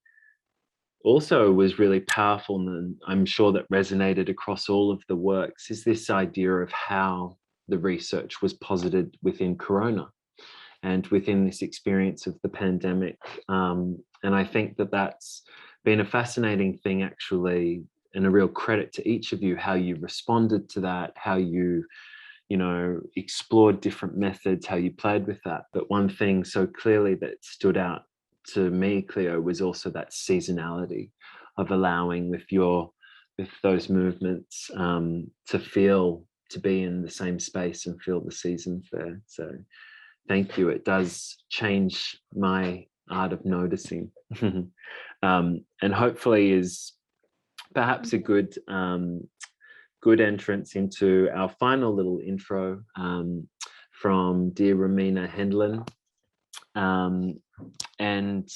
also was really powerful, and I'm sure that resonated across all of the works, is this idea of how the research was posited within Corona and within this experience of the pandemic. And I think that that's been a fascinating thing, actually, and a real credit to each of you, how you responded to that, how you know, explored different methods, how you played with that. But one thing so clearly that stood out to me, Cleo, was also that seasonality of allowing with those movements to be in the same space and feel the seasons there. So thank you. It does change my art of noticing. And hopefully is perhaps a good entrance into our final little intro from dear Romina Hendlin. And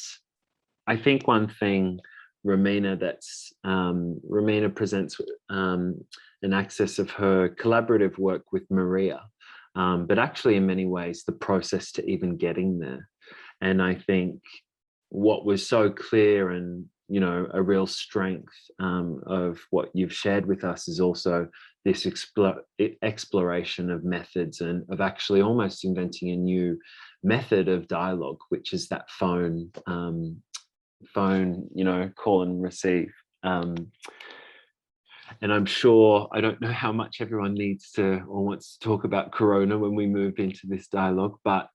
I think one thing Romina presents an access of her collaborative work with Maria, but actually in many ways the process to even getting there. And I think what was so clear and, you know, a real strength of what you've shared with us is also this exploration of methods and of actually almost inventing a new method of dialogue, which is that phone, you know, call and receive. And I'm sure, I don't know how much everyone needs to or wants to talk about Corona when we move into this dialogue, but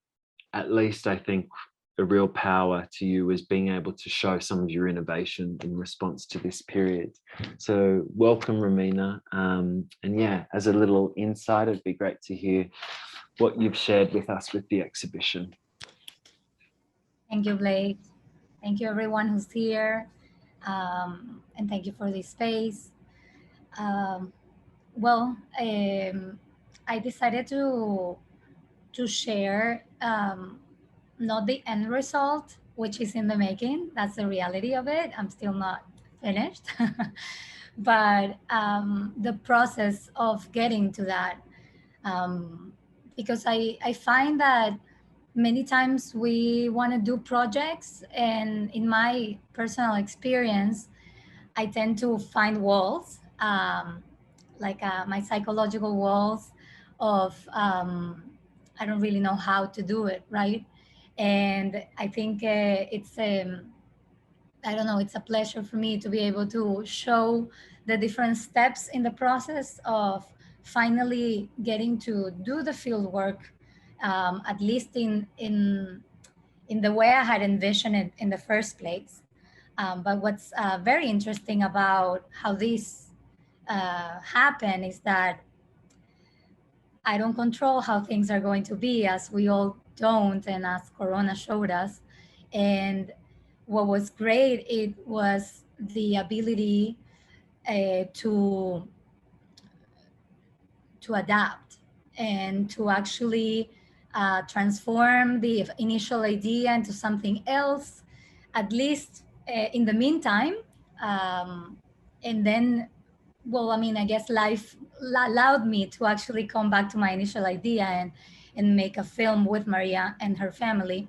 at least I think a real power to you is being able to show some of your innovation in response to this period. So welcome, Romina. And yeah, as a little insight, it'd be great to hear what you've shared with us with the exhibition. Thank you, Blake. Thank you everyone who's here. And thank you for this space. I decided to share not the end result, which is in the making. That's the reality of it. I'm still not finished, but the process of getting to that, because I find that many times we want to do projects, and in my personal experience, I tend to find walls, like my psychological walls of I don't really know how to do it, right? And I think it's I don't know, it's a pleasure for me to be able to show the different steps in the process of finally getting to do the field work, at least in the way I had envisioned it in the first place. But what's very interesting about how this happen is that I don't control how things are going to be, as we all don't, and as Corona showed us. And what was great, it was the ability to adapt and to actually transform the initial idea into something else, at least in the meantime. And then, well, I mean, I guess life allowed me to actually come back to my initial idea and make a film with Maria and her family.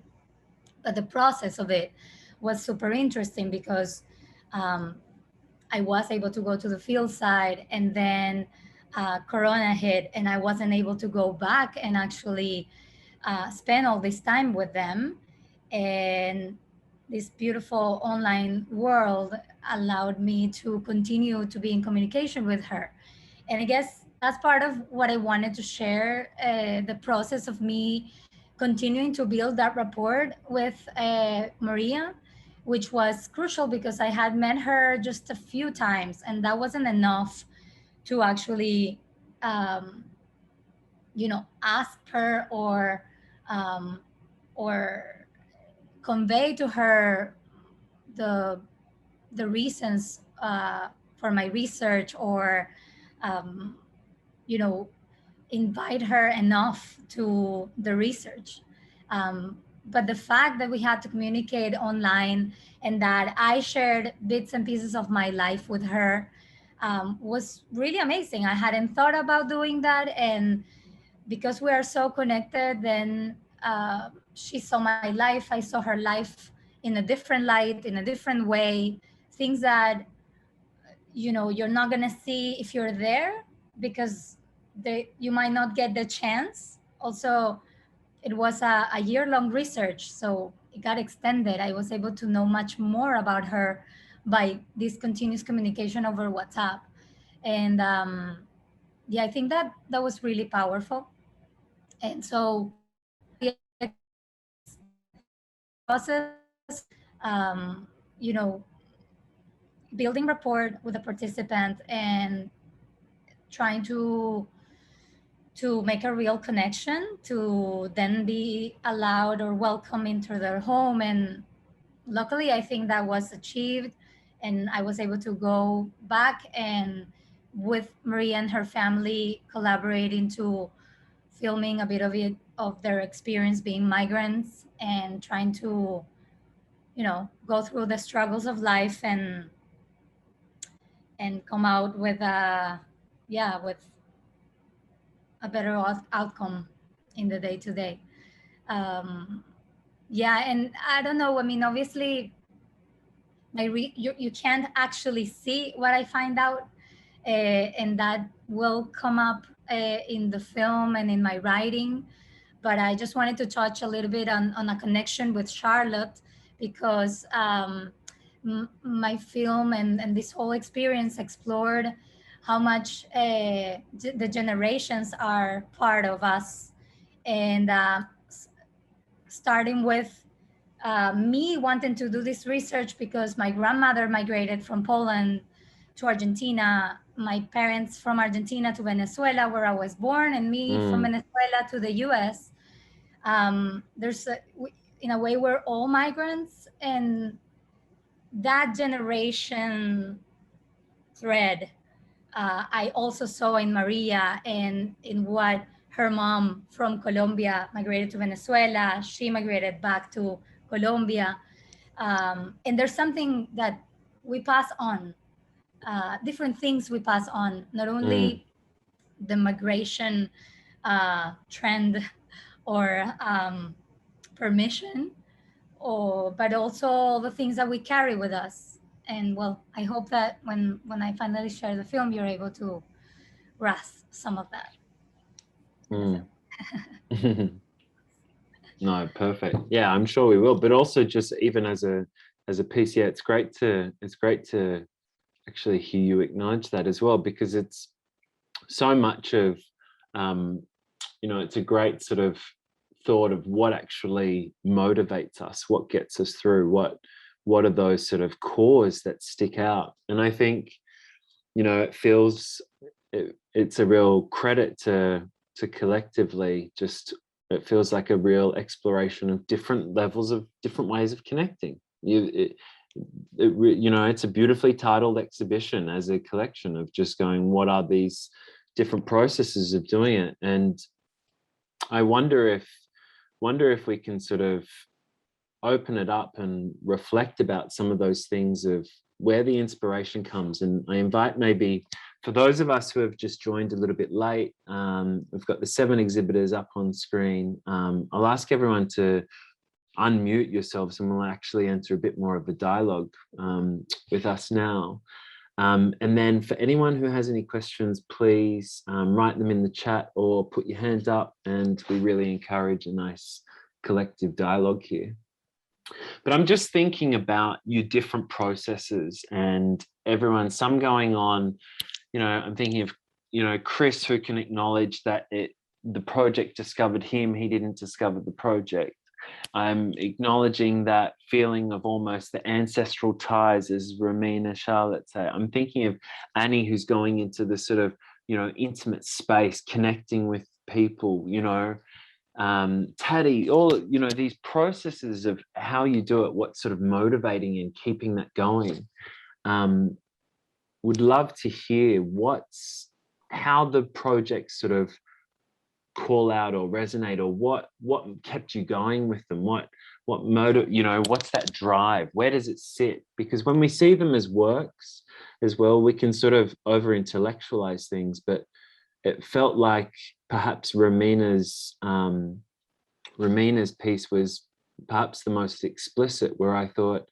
But the process of it was super interesting because I was able to go to the field side, and then Corona hit, and I wasn't able to go back and actually spend all this time with them. And this beautiful online world allowed me to continue to be in communication with her. And I guess that's part of what I wanted to share, the process of me continuing to build that rapport with Maria, which was crucial because I had met her just a few times, and that wasn't enough to actually, ask her um, or convey to her the reasons for my research, or um, you know invite her enough to the research. But the fact that we had to communicate online and that I shared bits and pieces of my life with her was really amazing. I hadn't thought about doing that, and because we are so connected, then she saw my life, I saw her life in a different light, in a different way, things that you're not going to see if you're there, because you might not get the chance. Also, it was a year-long research, so it got extended. I was able to know much more about her by this continuous communication over WhatsApp. And yeah, I think that was really powerful. And so process, um, you know, building rapport with the participant and trying to make a real connection, to then be allowed or welcome into their home. And luckily, I think that was achieved, and I was able to go back and with Maria and her family collaborate into filming a bit of it, of their experience being migrants and trying to go through the struggles of life and come out with with a better outcome in the day to day. Yeah, and I don't know, I mean, obviously you can't actually see what I find out, and that will come up in the film and in my writing. But I just wanted to touch a little bit on a connection with Charlotte, because my film and this whole experience explored how much the generations are part of us. And starting with me wanting to do this research because my grandmother migrated from Poland to Argentina, my parents from Argentina to Venezuela, where I was born, and me from Venezuela to the US. In a way, we're all migrants, and that generation thread I also saw in Maria and in what her mom from Colombia migrated to Venezuela. She migrated back to Colombia. And there's something that we pass on, different things we pass on, not only the migration trend or permission, but also the things that we carry with us. And well, I hope that when I finally share the film, you're able to grasp some of that. No, perfect. Yeah, I'm sure we will. But also, just even as a piece, yeah, it's great to actually hear you acknowledge that as well, because it's so much of it's a great sort of thought of what actually motivates us, what gets us through, what are those sort of cores that stick out. And I think it feels it's a real credit to collectively, just it feels like a real exploration of different levels of different ways of connecting. It's a beautifully titled exhibition as a collection of just going, what are these different processes of doing it? And I wonder if we can sort of open it up and reflect about some of those things of where the inspiration comes. And I invite, maybe for those of us who have just joined a little bit late, we've got the 7 exhibitors up on screen. I'll ask everyone to unmute yourselves and we'll actually enter a bit more of a dialogue with us now. And then for anyone who has any questions, please write them in the chat or put your hand up, and we really encourage a nice collective dialogue here. But I'm just thinking about your different processes and everyone, some going on, I'm thinking of, Chris, who can acknowledge that the project discovered him, he didn't discover the project. I'm acknowledging that feeling of almost the ancestral ties, as Romina, Charlotte say. I'm thinking of Annie, who's going into the sort of, intimate space, connecting with people, Tati, all, these processes of how you do it, what's sort of motivating and keeping that going. Would love to hear how the project sort of call out or resonate, or what kept you going with them, what motive, what's that drive, where does it sit? Because when we see them as works as well, we can sort of over intellectualize things, but it felt like perhaps Romina's piece was perhaps the most explicit, where I thought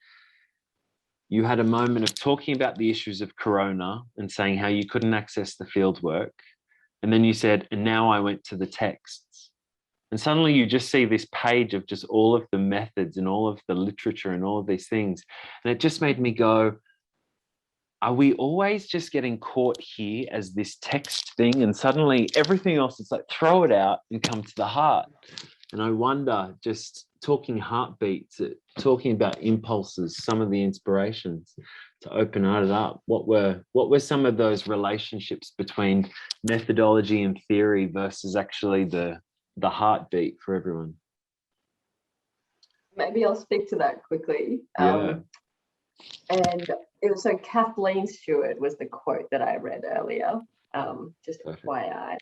you had a moment of talking about the issues of Corona and saying how you couldn't access the field work. And then you said, and now I went to the texts. And suddenly you just see this page of just all of the methods and all of the literature and all of these things. And it just made me go, are we always just getting caught here as this text thing? And suddenly everything else is like, throw it out and come to the heart. And I wonder, just talking heartbeats, talking about impulses, some of the inspirations to open it up. What were some of those relationships between methodology and theory versus actually the heartbeat for everyone? Maybe I'll speak to that quickly. Yeah. And it was, so Kathleen Stewart was the quote that I read earlier, just FYI.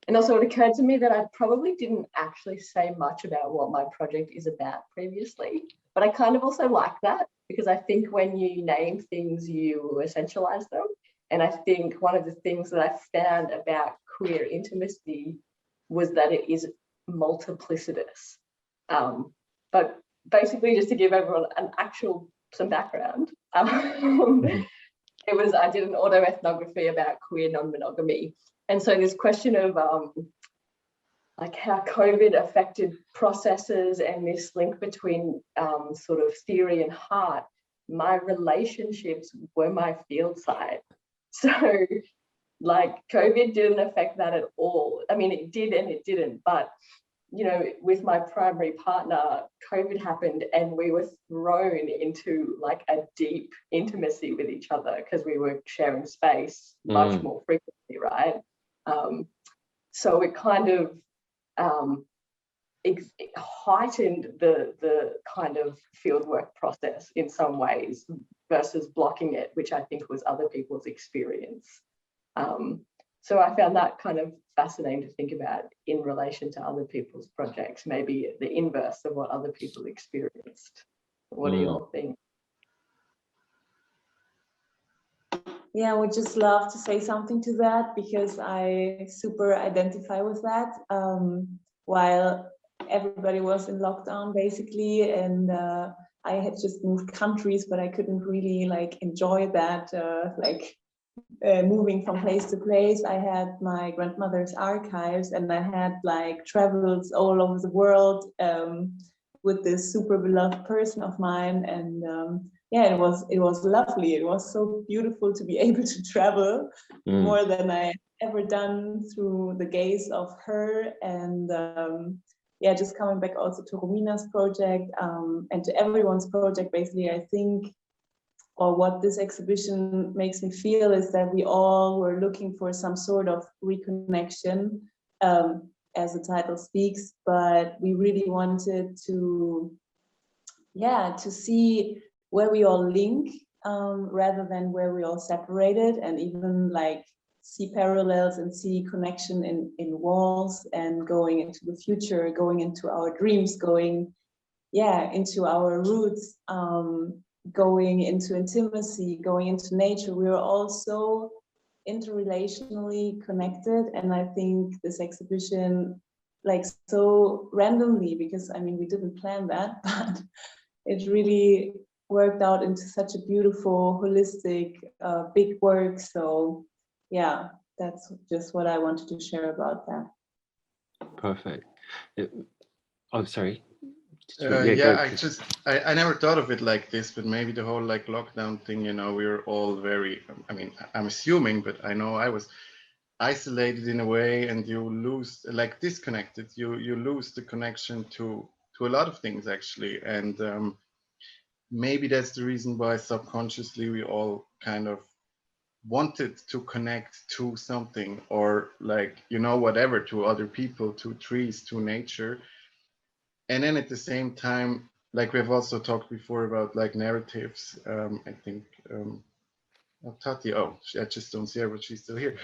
And also it occurred to me that I probably didn't actually say much about what my project is about previously, but I kind of also like that, because I think when you name things, you essentialize them. And I think one of the things that I found about queer intimacy was that it is multiplicitous. But basically, just to give everyone some background, I did an autoethnography about queer non-monogamy. And so this question of like how COVID affected processes and this link between sort of theory and heart, my relationships were my field site. So like COVID didn't affect that at all. I mean, it did and it didn't, but with my primary partner, COVID happened and we were thrown into like a deep intimacy with each other because we were sharing space much more frequently, right? So it kind of, heightened the kind of fieldwork process in some ways versus blocking it, which I think was other people's experience. So I found that kind of fascinating to think about in relation to other people's projects, maybe the inverse of what other people experienced. What do you all think? Yeah, I would just love to say something to that because I super identify with that. While everybody was in lockdown basically, and I had just moved countries, but I couldn't really like enjoy that, moving from place to place. I had my grandmother's archives, and I had like travels all over the world with this super beloved person of mine, and yeah, it was lovely. It was so beautiful to be able to travel more than I ever done through the gaze of her. And yeah, just coming back also to Romina's project and to everyone's project, basically, I think, or what this exhibition makes me feel is that we all were looking for some sort of reconnection, as the title speaks, but we really wanted to, yeah, to see where we all link rather than where we all separated, and even like see parallels and see connection in walls, and going into the future, going into our dreams, going, yeah, into our roots, going into intimacy, going into nature. We are all so interrelationally connected, and I think this exhibition, like so randomly, because I mean we didn't plan that, but it really worked out into such a beautiful, holistic, big work. So yeah, that's just what I wanted to share about that. Perfect. Oh, sorry. Yeah, I never thought of it like this, but maybe the whole like lockdown thing, you know, we were all very, I mean, I'm assuming, but I know I was isolated in a way, and you lose, like disconnected, you lose the connection to a lot of things actually. And maybe that's the reason why subconsciously we all kind of wanted to connect to something, or like, you know, whatever, to other people, to trees, to nature. And then at the same time, like we've also talked before about like narratives, I think, Tati, I just don't see her, but she's still here.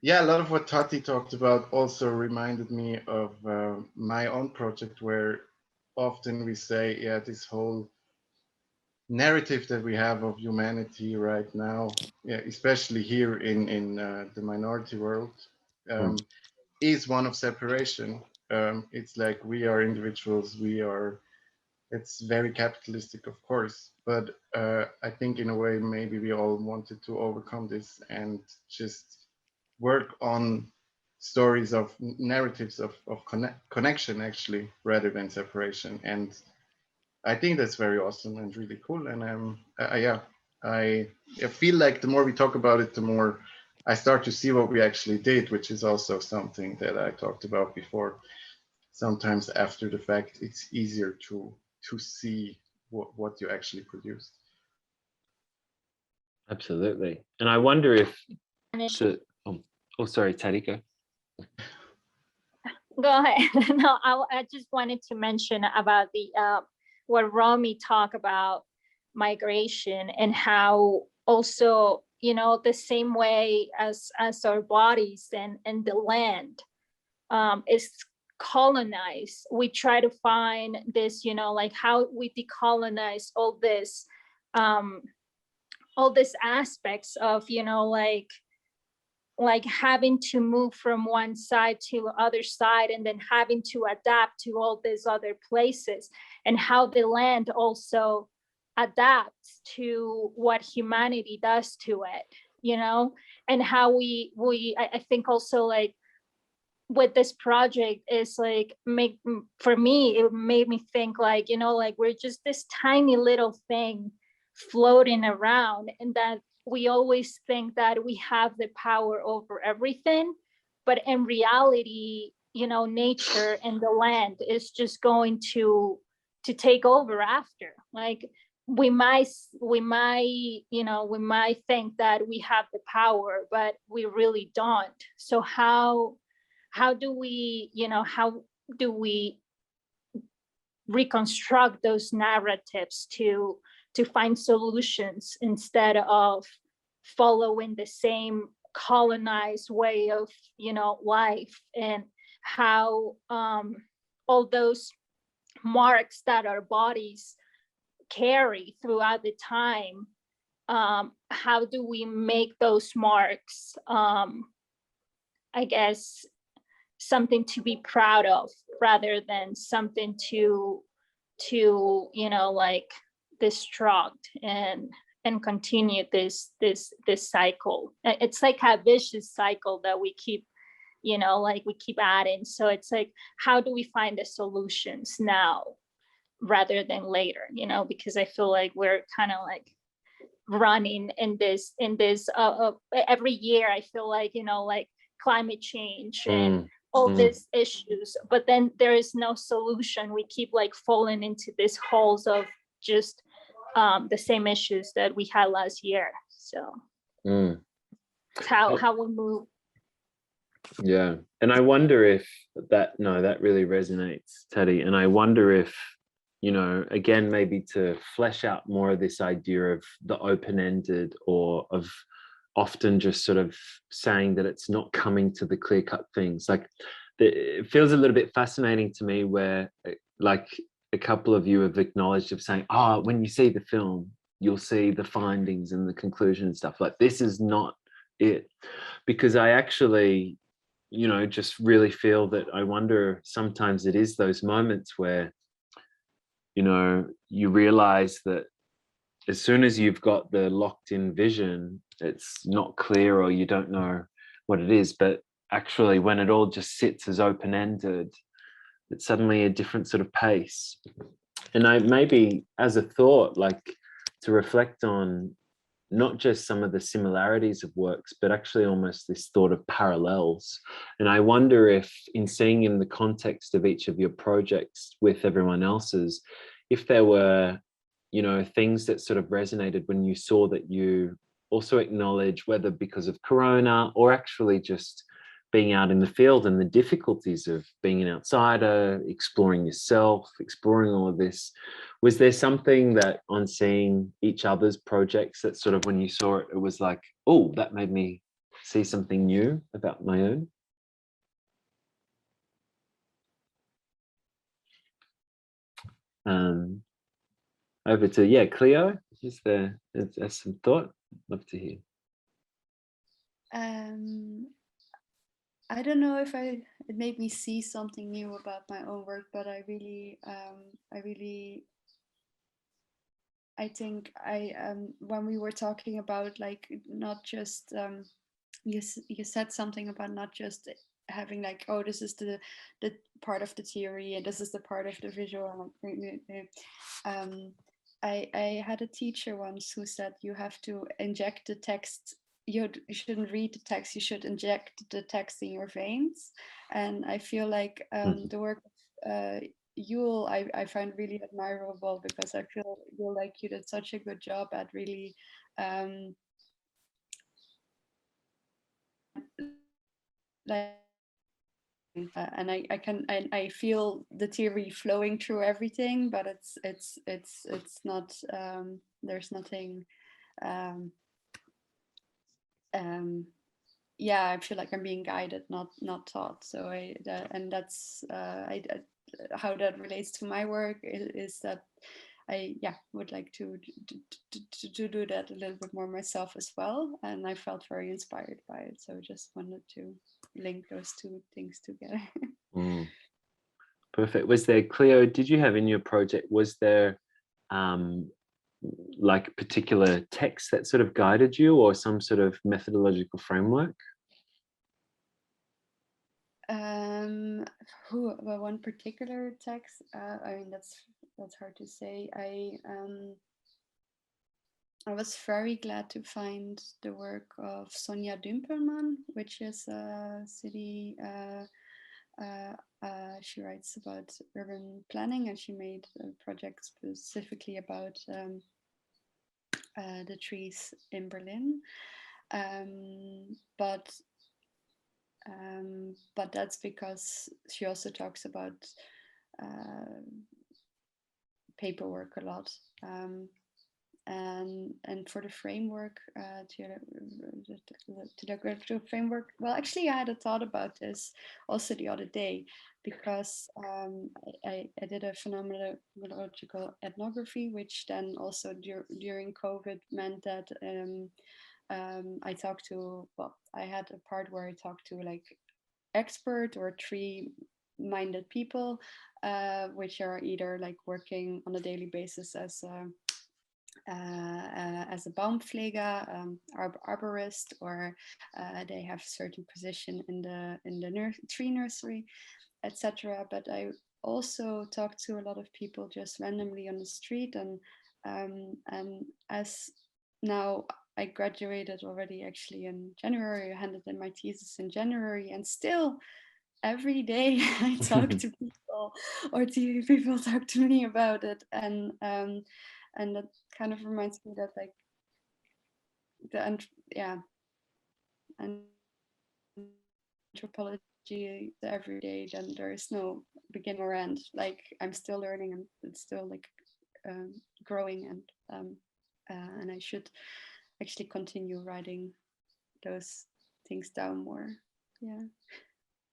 Yeah, a lot of what Tati talked about also reminded me of my own project, where often we say, yeah, this whole narrative that we have of humanity right now, yeah, especially here in the minority world, is one of separation. It's like we are individuals, it's very capitalistic, of course, but I think in a way maybe we all wanted to overcome this and just work on stories of narratives of connection actually, rather than separation. And I think that's very awesome and really cool. And yeah, I feel like the more we talk about it, the more I start to see what we actually did, which is also something that I talked about before. Sometimes after the fact, it's easier to see what you actually produced. Absolutely. And I wonder if, sorry, Tati, go. Go ahead. No, I just wanted to mention about the what Romy talked about migration, and how also, you know, the same way as our bodies and the land is colonized, we try to find this, you know, like how we decolonize all these aspects of, you know, like having to move from one side to the other side, and then having to adapt to all these other places, and how the land also adapts to what humanity does to it, you know, and how I think also like with this project is like, for me, it made me think like, you know, like we're just this tiny little thing floating around, and that we always think that we have the power over everything, but in reality, you know, nature and the land is just going to take over after. Like we might you know, we might think that we have the power, but we really don't. So how do we, you know, do we reconstruct those narratives to find solutions instead of following the same colonized way of, you know, life, and how all those marks that our bodies carry throughout the time, how do we make those marks, I guess, something to be proud of rather than something to you know, like, destruct and continue this cycle. It's like a vicious cycle that we keep, you know, like, we keep adding. So it's like, how do we find the solutions now rather than later, you know? Because I feel like we're kind of like running in this every year. I feel like, you know, like climate change and all these issues, but then there is no solution. We keep like falling into these holes of just the same issues that we had last year. So how we move. Yeah, and I wonder if that really resonates, Tati. And I wonder if, you know, again, maybe to flesh out more of this idea of the open-ended, or of often just sort of saying that it's not coming to the clear-cut things. Like, it feels a little bit fascinating to me where, like, a couple of you have acknowledged of saying, when you see the film, you'll see the findings and the conclusion and stuff. Like, this is not it. Because I actually, you know, just really feel that I wonder sometimes it is those moments where, you know, you realize that as soon as you've got the locked in vision, it's not clear, or you don't know what it is. But actually, when it all just sits as open-ended, it's suddenly a different sort of pace. And I maybe, as a thought, like, to reflect on not just some of the similarities of works, but actually almost this thought of parallels. And I wonder if, in seeing in the context of each of your projects with everyone else's, if there were, you know, things that sort of resonated when you saw that you also acknowledge, whether because of Corona or actually just being out in the field and the difficulties of being an outsider, exploring yourself, exploring all of this. Was there something that, on seeing each other's projects, that sort of when you saw it, it was like, oh, that made me see something new about my own? Over to, Cleo, is there some thought? Love to hear. I don't know if it made me see something new about my own work, but I think when we were talking about, like, not just you said something about not just having like, oh, this is the part of the theory and this is the part of the visual. I had a teacher once who said you have to inject the text. You shouldn't read the text, you should inject the text in your veins. And I feel like the work of Yule I find really admirable, because I feel like you did such a good job at really and I feel the theory flowing through everything, but it's not there's nothing I feel like I'm being guided, not taught. So that's how that relates to my work is that I would like to do that a little bit more myself as well, and I felt very inspired by it. So just wanted to link those two things together. Perfect. Was there, Cleo, did you have in your project, was there like a particular text that sort of guided you, or some sort of methodological framework? Well, one particular text, I mean, that's hard to say. I was very glad to find the work of Sonja Dumperman, which is a city. She writes about urban planning, and she made a project specifically about the trees in Berlin. But but that's because she also talks about paperwork a lot. And for the framework, to the framework, well, actually I had a thought about this also the other day, because I did a phenomenological ethnography, which then also during COVID meant that I talked to, well, I had a part where I talked to like expert or tree-minded people, which are either like working on a daily basis as a Baumpfleger, arborist, or they have a certain position in the tree nursery, etc. But I also talked to a lot of people just randomly on the street, and as now I graduated already actually in January. I handed in my thesis in January, and still every day I talk to people, or people talk to me about it, and that kind of reminds me that like anthropology every day, then there is no beginning or end. Like I'm still learning, and it's still like growing, and I should actually continue writing those things down more. Yeah,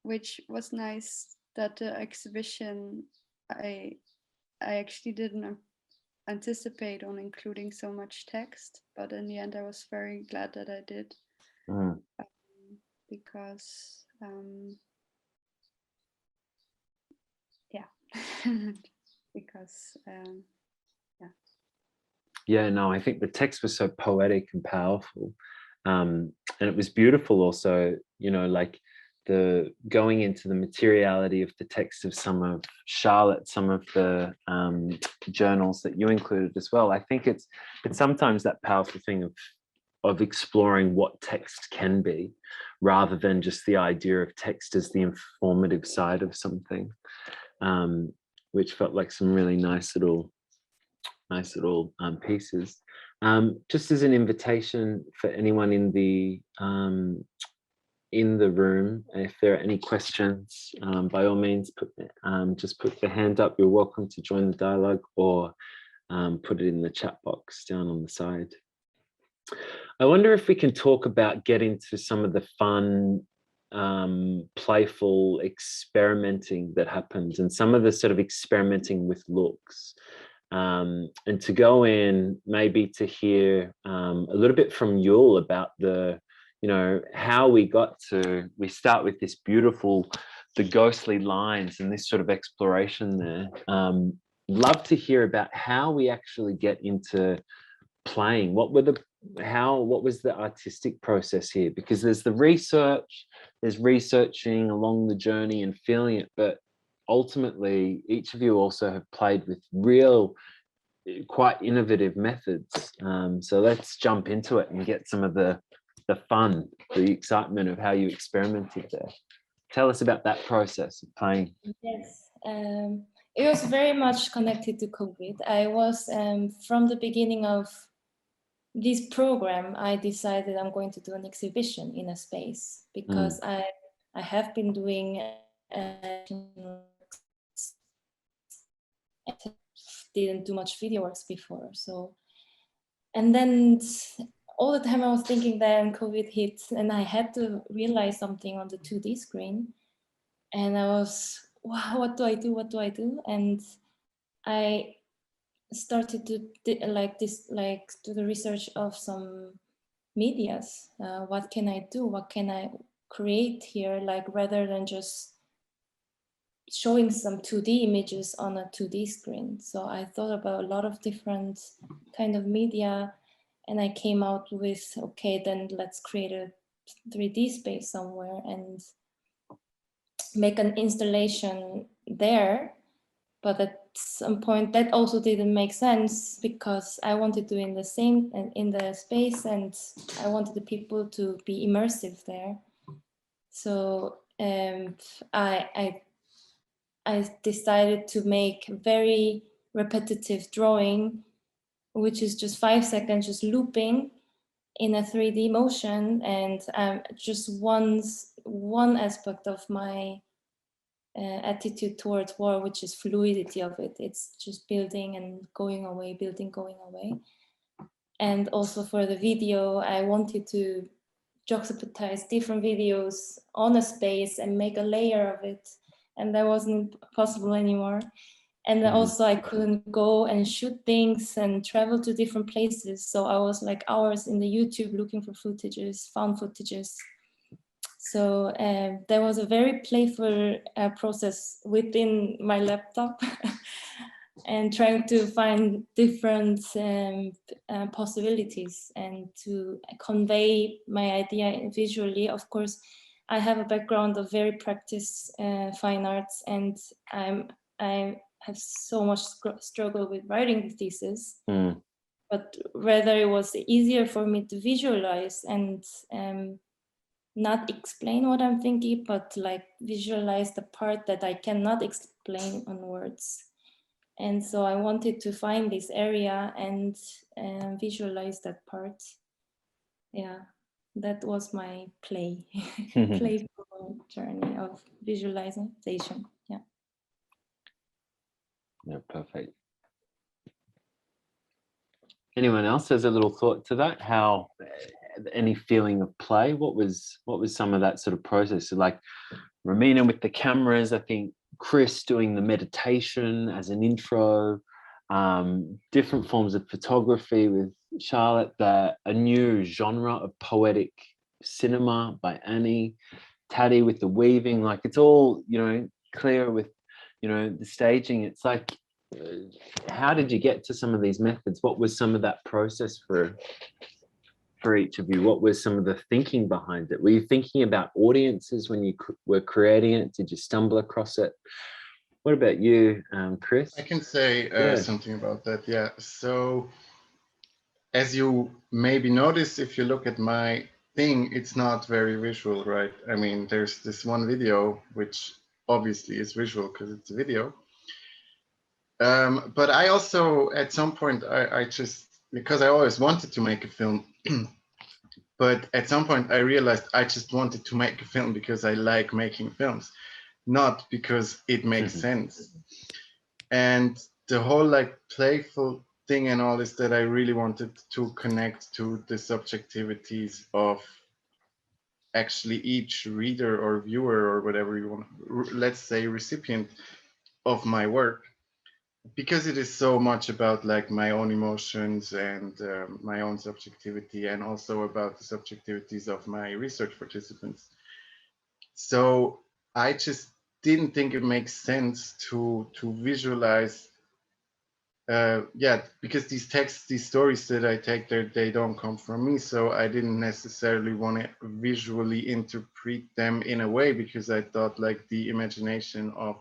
which was nice that the exhibition, I actually didn't anticipate on including so much text, but in the end I was very glad that I did, because because yeah, no, I think the text was so poetic and powerful, and it was beautiful also, you know, like the going into the materiality of the text of some of Charlotte, some of the journals that you included as well. I think it's sometimes that powerful thing of exploring what text can be, rather than just the idea of text as the informative side of something, which felt like some really nice little pieces. Just as an invitation for anyone in the room, if there are any questions, by all means, just put the hand up. You're welcome to join the dialogue, or put it in the chat box down on the side. I wonder if we can talk about getting to some of the fun, playful experimenting that happens, and some of the sort of experimenting with looks. And to go in, maybe to hear a little bit from Yul about the, you know, how we start with this beautiful, the ghostly lines and this sort of exploration there. Love to hear about how we actually get into playing. What was the artistic process here? Because there's the research, there's researching along the journey and feeling it, but ultimately each of you also have played with real, quite innovative methods. So let's jump into it and get some of the fun, the excitement of how you experimented there. Tell us about that process of playing. Yes, it was very much connected to COVID. I was, from the beginning of this program, I decided I'm going to do an exhibition in a space, because I have been doing didn't do much video works before. So, and then all the time I was thinking, then COVID hit, and I had to realize something on the 2D screen, and I was, wow, what do I do? What do I do? And I started to do the research of some medias. What can I do? What can I create here? Like, rather than just showing some 2D images on a 2D screen. So I thought about a lot of different kind of media, and I came out with, okay, then let's create a 3D space somewhere and make an installation there. But at some point that also didn't make sense, because I wanted to in the space, and I wanted the people to be immersive there. So I decided to make a very repetitive drawing, which is just 5 seconds, just looping in a 3D motion, and just once one aspect of my attitude towards war, which is fluidity of it. It's just building and going away, building, going away. And also for the video, I wanted to juxtapose different videos on a space and make a layer of it. And that wasn't possible anymore. And also I couldn't go and shoot things and travel to different places. So I was like hours in the YouTube looking for footages, found footages. So there was a very playful process within my laptop and trying to find different possibilities and to convey my idea visually. Of course, I have a background of very practiced fine arts, and I have so much struggle with writing the thesis. But rather it was easier for me to visualize and not explain what I'm thinking, but like visualize the part that I cannot explain on words. And so I wanted to find this area and visualize that part. Yeah, that was my playful journey of visualization. Yeah. Yeah, perfect. Anyone else has a little thought to that? How, any feeling of play? What was some of that sort of process? So like Romina with the cameras, I think Chris doing the meditation as an intro, different forms of photography with Charlotte, a new genre of poetic cinema by Annie, Tati with the weaving, like it's all, you know, Cleo with, you know, the staging. It's like, how did you get to some of these methods? What was some of that process for each of you? What was some of the thinking behind it? Were you thinking about audiences when you were creating it? Did you stumble across it? What about you, Chris? I can say something about that. Yeah. So as you maybe notice, if you look at my thing, it's not very visual, right? I mean, there's this one video, which obviously is visual because it's a video. But I also, at some point, I just, because I always wanted to make a film, but at some point I realized I just wanted to make a film because I like making films, not because it makes sense. And the whole like playful thing and all is that I really wanted to connect to the subjectivities of actually each reader or viewer or whatever you want, let's say recipient of my work. Because it is so much about like my own emotions and my own subjectivity, and also about the subjectivities of my research participants. So I just didn't think it makes sense to visualize, because these texts, these stories that I take there, they don't come from me. So I didn't necessarily want to visually interpret them in a way, because I thought like the imagination of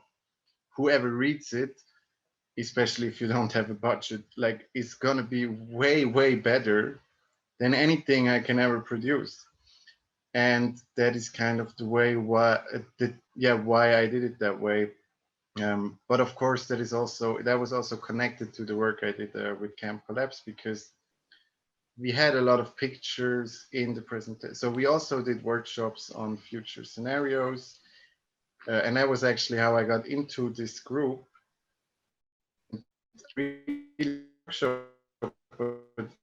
whoever reads it, especially if you don't have a budget, like it's gonna be way, way better than anything I can ever produce. And that is kind of the way why I did it that way. But of course, that was also connected to the work I did with Camp Collapse, because we had a lot of pictures in the presentation. So we also did workshops on future scenarios. And that was actually how I got into this group.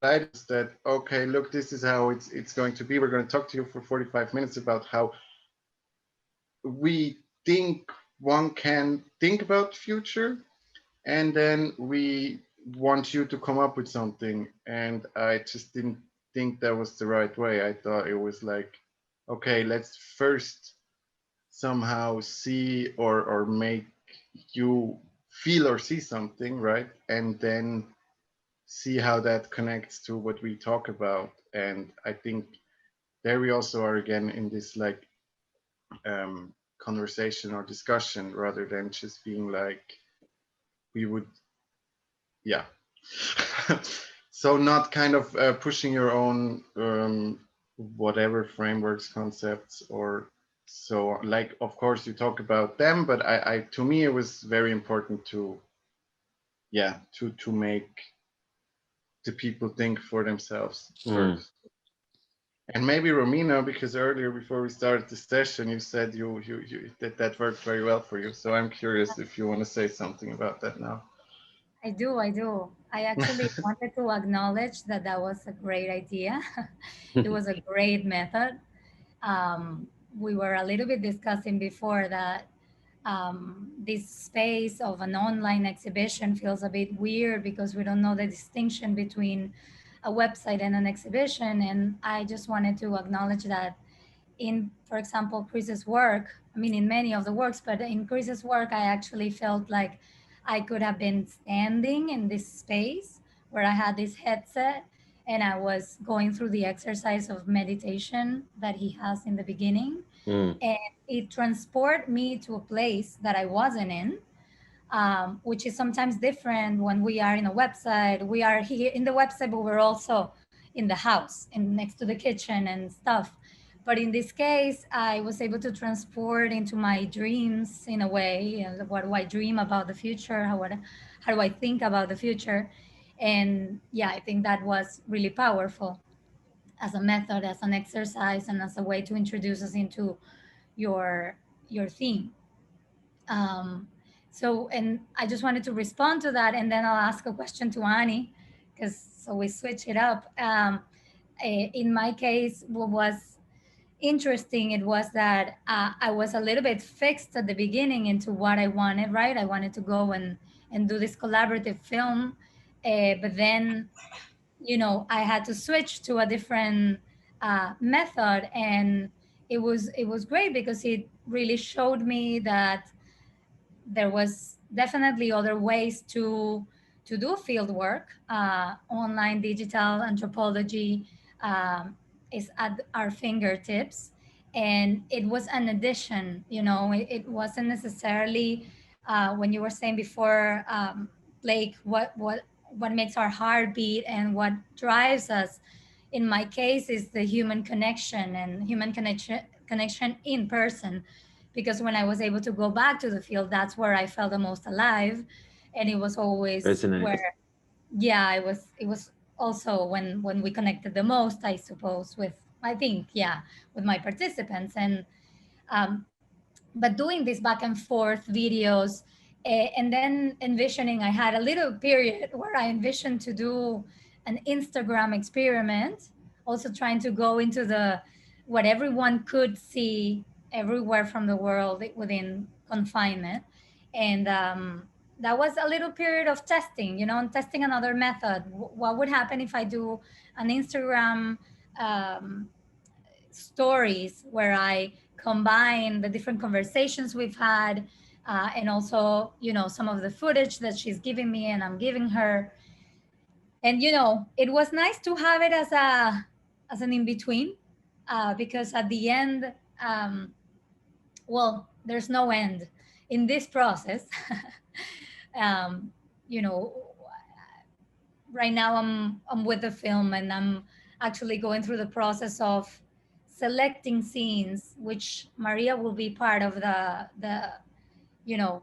That okay, look, this is how it's going to be. We're going to talk to you for 45 minutes about how we think one can think about the future, and then we want you to come up with something. And I just didn't think that was the right way. I thought it was like, okay, let's first somehow see or make you feel or see something, right? And then see how that connects to what we talk about. And I think there we also are again in this like conversation or discussion, rather than just being like we would, yeah. So not kind of pushing your own whatever frameworks, concepts, or so. Like, of course you talk about them, but I to me it was very important to make the people think for themselves first. And maybe Romina, because earlier before we started the session, you said that worked very well for you. So I'm curious if you want to say something about that now. I do. I actually wanted to acknowledge that was a great idea. It was a great method. We were a little bit discussing before that this space of an online exhibition feels a bit weird because we don't know the distinction between a website and an exhibition. And I just wanted to acknowledge that in, for example, Chris's work, I mean, in many of the works, but in Chris's work, I actually felt like I could have been standing in this space where I had this headset and I was going through the exercise of meditation that he has in the beginning. And it transported me to a place that I wasn't in, which is sometimes different when we are in a website. We are here in the website, but we're also in the house and next to the kitchen and stuff. But in this case, I was able to transport into my dreams in a way. What do I dream about the future? How do I think about the future? And yeah, I think that was really powerful as a method, as an exercise, and as a way to introduce us into your theme. So, and I just wanted to respond to that, and then I'll ask a question to Annie, because so we switch it up. In my case, what was interesting, it was that I was a little bit fixed at the beginning into what I wanted, right? I wanted to go and do this collaborative film, but then, you know, I had to switch to a different method, and it was great because it really showed me that there was definitely other ways to do field work. Online digital anthropology is at our fingertips, and it was an addition. You know, it wasn't necessarily when you were saying before, like what makes our heart beat and what drives us. In my case, is the human connection and human connection in person, because when I was able to go back to the field, that's where I felt the most alive. And it was always where, yeah, it was also when we connected the most, I suppose, with, I think, yeah, with my participants. And but doing this back and forth videos, and then envisioning, I had a little period where I envisioned to do an Instagram experiment, also trying to go into the what everyone could see everywhere from the world within confinement. And that was a little period of testing, you know, and testing another method. What would happen if I do an Instagram stories where I combine the different conversations we've had, and also, you know, some of the footage that she's giving me and I'm giving her. And, you know, it was nice to have it as an in-between, because at the end, well, there's no end in this process. You know, right now I'm with the film, and I'm actually going through the process of selecting scenes, which Maria will be part of the you know,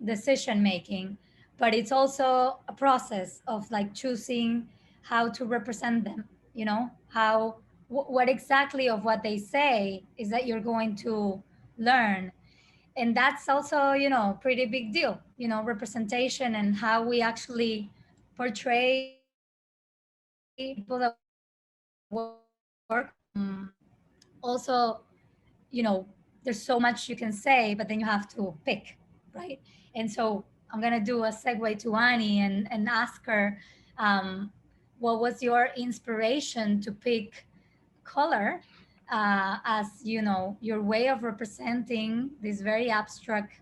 decision making. But it's also a process of like choosing how to represent them, you know, how what exactly of what they say is that you're going to learn. And that's also, you know, pretty big deal, you know, representation and how we actually portray people that work. Also, you know, there's so much you can say, but then you have to pick, right? And so I'm gonna do a segue to Annie and ask her, what was your inspiration to pick color as, you know, your way of representing this very abstract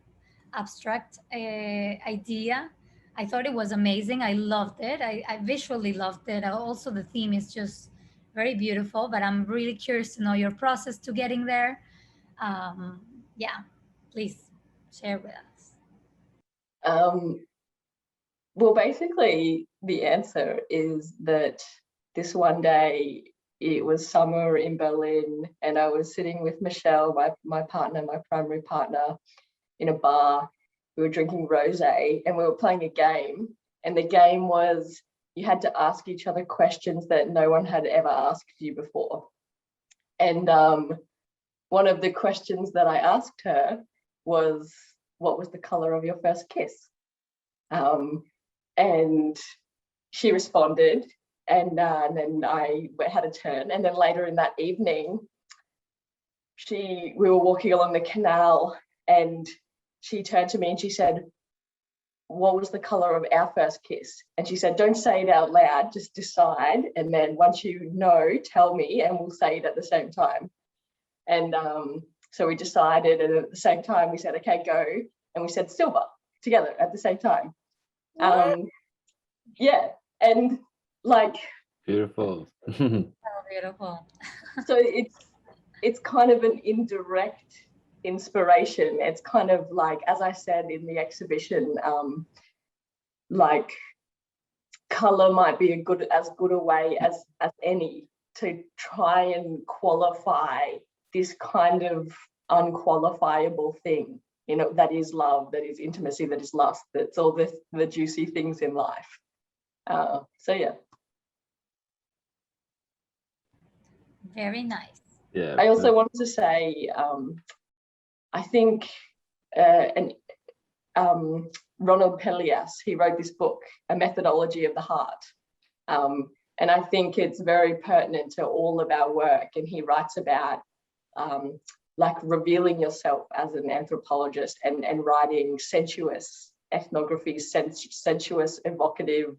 idea? I thought it was amazing. I loved it. I visually loved it. Also, the theme is just very beautiful, but I'm really curious to know your process to getting there. Yeah, please share with us. Well, basically, the answer is that this one day, it was summer in Berlin, and I was sitting with Michelle, my partner, my primary partner, in a bar. We were drinking rosé, and we were playing a game. And the game was you had to ask each other questions that no one had ever asked you before. And one of the questions that I asked her was, what was the color of your first kiss? And she responded, and then I had a turn. And then later in that evening, we were walking along the canal, and she turned to me and she said, what was the color of our first kiss? And she said, don't say it out loud, just decide. And then once you know, tell me, and we'll say it at the same time. And so we decided, and at the same time we said, okay, go. And we said silver together at the same time. Yeah, and like, beautiful. So beautiful. So it's kind of an indirect inspiration. It's kind of like, as I said in the exhibition, like color might be as good a way as any to try and qualify this kind of unqualifiable thing, you know, that is love, that is intimacy, that is lust, that's all the juicy things in life. So yeah. Very nice. Yeah. I also wanted to say, I think Ronald Pelias, he wrote this book, A Methodology of the Heart. And I think it's very pertinent to all of our work. And he writes about like revealing yourself as an anthropologist and writing sensuous ethnographies, sensuous evocative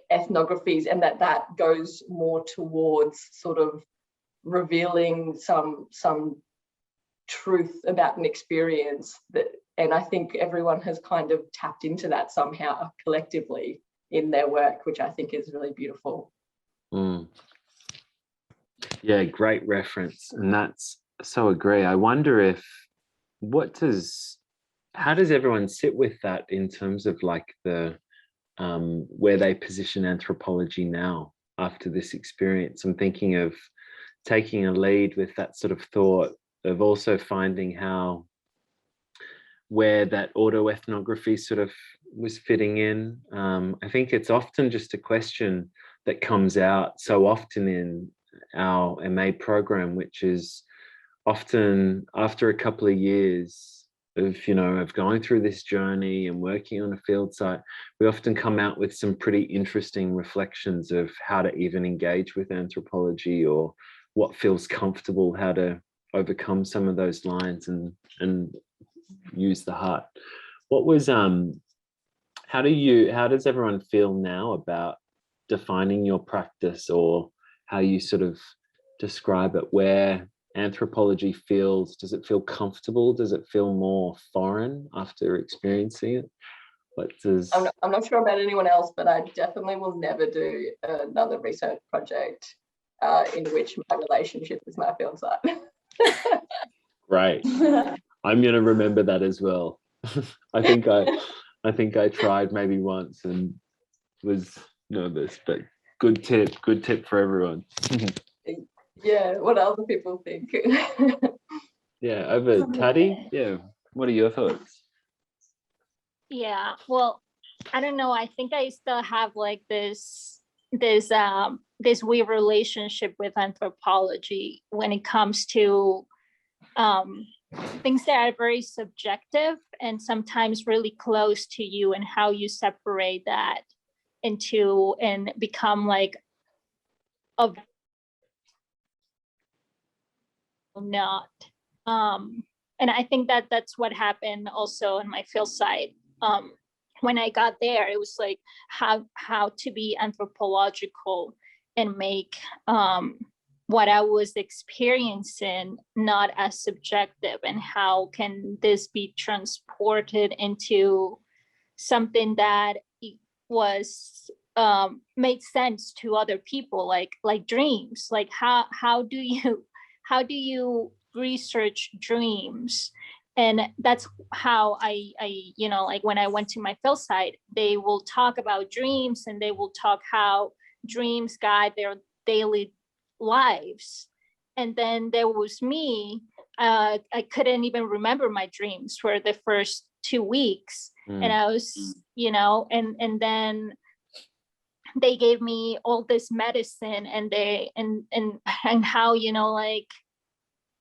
ethnographies, and that goes more towards sort of revealing some truth about an experience that, and I think everyone has kind of tapped into that somehow collectively in their work, which I think is really beautiful. Yeah, great reference. And that's so agree. I wonder how does everyone sit with that in terms of like the where they position anthropology now after this experience? I'm thinking of taking a lead with that sort of thought of also finding where that autoethnography sort of was fitting in. I think it's often just a question that comes out so often in our MA program, which is often after a couple of years of going through this journey and working on a field site, we often come out with some pretty interesting reflections of how to even engage with anthropology, or what feels comfortable, how to overcome some of those lines and use the heart. What was how does everyone feel now about defining your practice, or how you sort of describe it, where anthropology feels? Does it feel comfortable? Does it feel more foreign after experiencing it? I'm not sure about anyone else, but I definitely will never do another research project in which my relationship is my field site. Right. I'm going to remember that as well. I think I tried maybe once and was nervous, but good tip for everyone. Yeah, what other people think. Yeah, over Tati. Yeah, what are your thoughts? Yeah, well, I don't know. I think I still have like this weird relationship with anthropology when it comes to things that are very subjective and sometimes really close to you, and how you separate that into and become like a not. And I think that's what happened also in my field site. When I got there, it was like how to be anthropological and make what I was experiencing not as subjective, and how can this be transported into something that was made sense to other people, like dreams. Like how do you research dreams? And that's how I like when I went to my field site, they will talk about dreams, and they will talk how dreams guide their daily lives. And then there was me, I couldn't even remember my dreams for the first 2 weeks. And I was, you know, and then they gave me all this medicine, and they and how, you know, like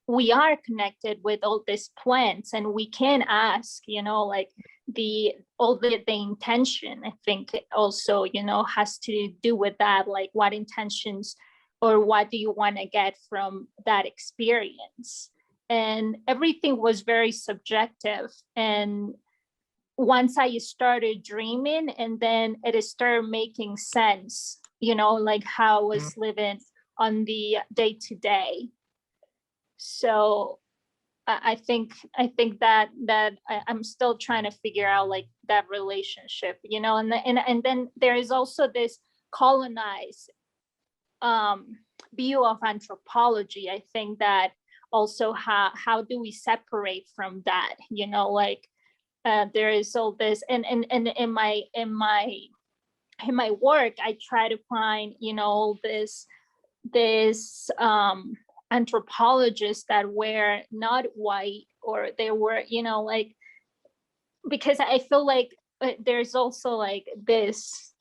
we are connected with all these plants, and we can ask, you know, like the intention, I think it also, you know, has to do with that, like what intentions or what do you want to get from that experience. And everything was very subjective. And once I started dreaming, and then it started making sense, you know, like how I was living on the day-to-day. So I think that I'm still trying to figure out like that relationship, you know, and then there is also this colonized view of anthropology. I think that also how do we separate from that, you know, like there is all this, and in my work, I try to find, you know, this anthropologists that were not white, or they were, you know, like, because I feel like there's also like this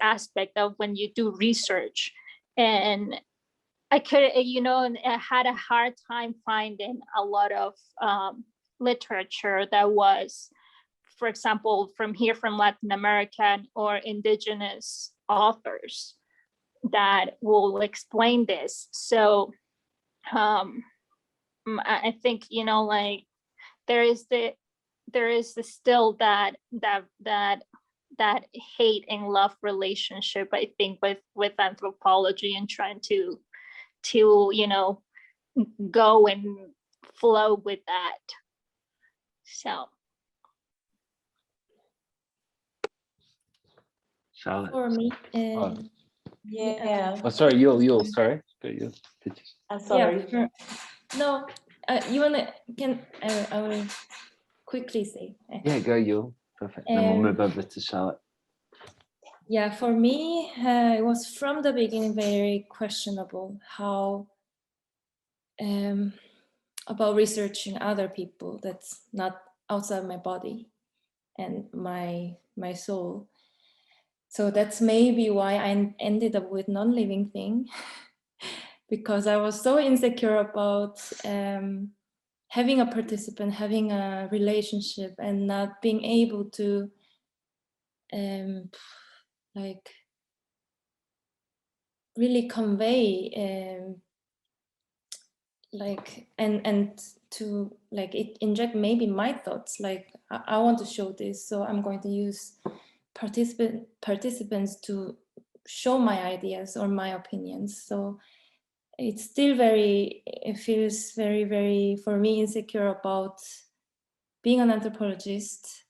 aspect of when you do research, and I could, you know, I had a hard time finding a lot of literature that was, for example, from Latin American or indigenous authors that will explain this. So I think, you know, like there is still that hate and love relationship, I think, with anthropology, and trying to you know, go and flow with that. So Charlotte. For me, Yeah. Oh, sorry, you'll sorry. Go, you. I'm sorry. Yeah, no, you wanna, I will quickly say. Yeah, go, you. Perfect. Then we'll move over to Charlotte. Yeah, for me, it was from the beginning very questionable how about researching other people that's not outside my body and my soul. So that's maybe why I ended up with non-living thing, because I was so insecure about having a participant, having a relationship, and not being able to like really convey like and to like inject maybe my thoughts, like I want to show this, so I'm going to use participants to show my ideas or my opinions. So it's still it feels very, very, for me, insecure about being an anthropologist.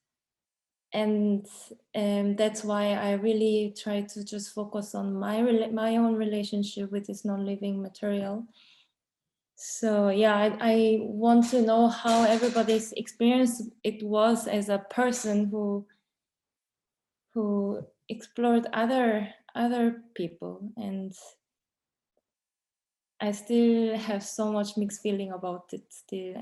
And that's why I really try to just focus on my own relationship with this non-living material. So yeah, I want to know how everybody's experience it was as a person who explored other people, and I still have so much mixed feeling about it still.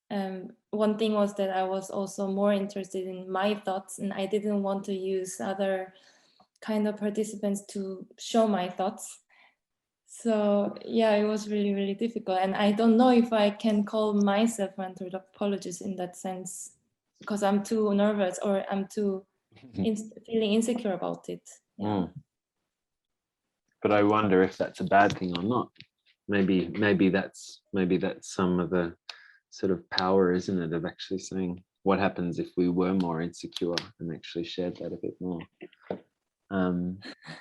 And one thing was that I was also more interested in my thoughts, and I didn't want to use other kind of participants to show my thoughts. So yeah, it was really, really difficult. And I don't know if I can call myself an anthropologist in that sense, because I'm too nervous, or I'm too feeling insecure about it. Yeah. But I wonder if that's a bad thing or not. Maybe that's some of the sort of power, isn't it, of actually saying what happens if we were more insecure and actually shared that a bit more.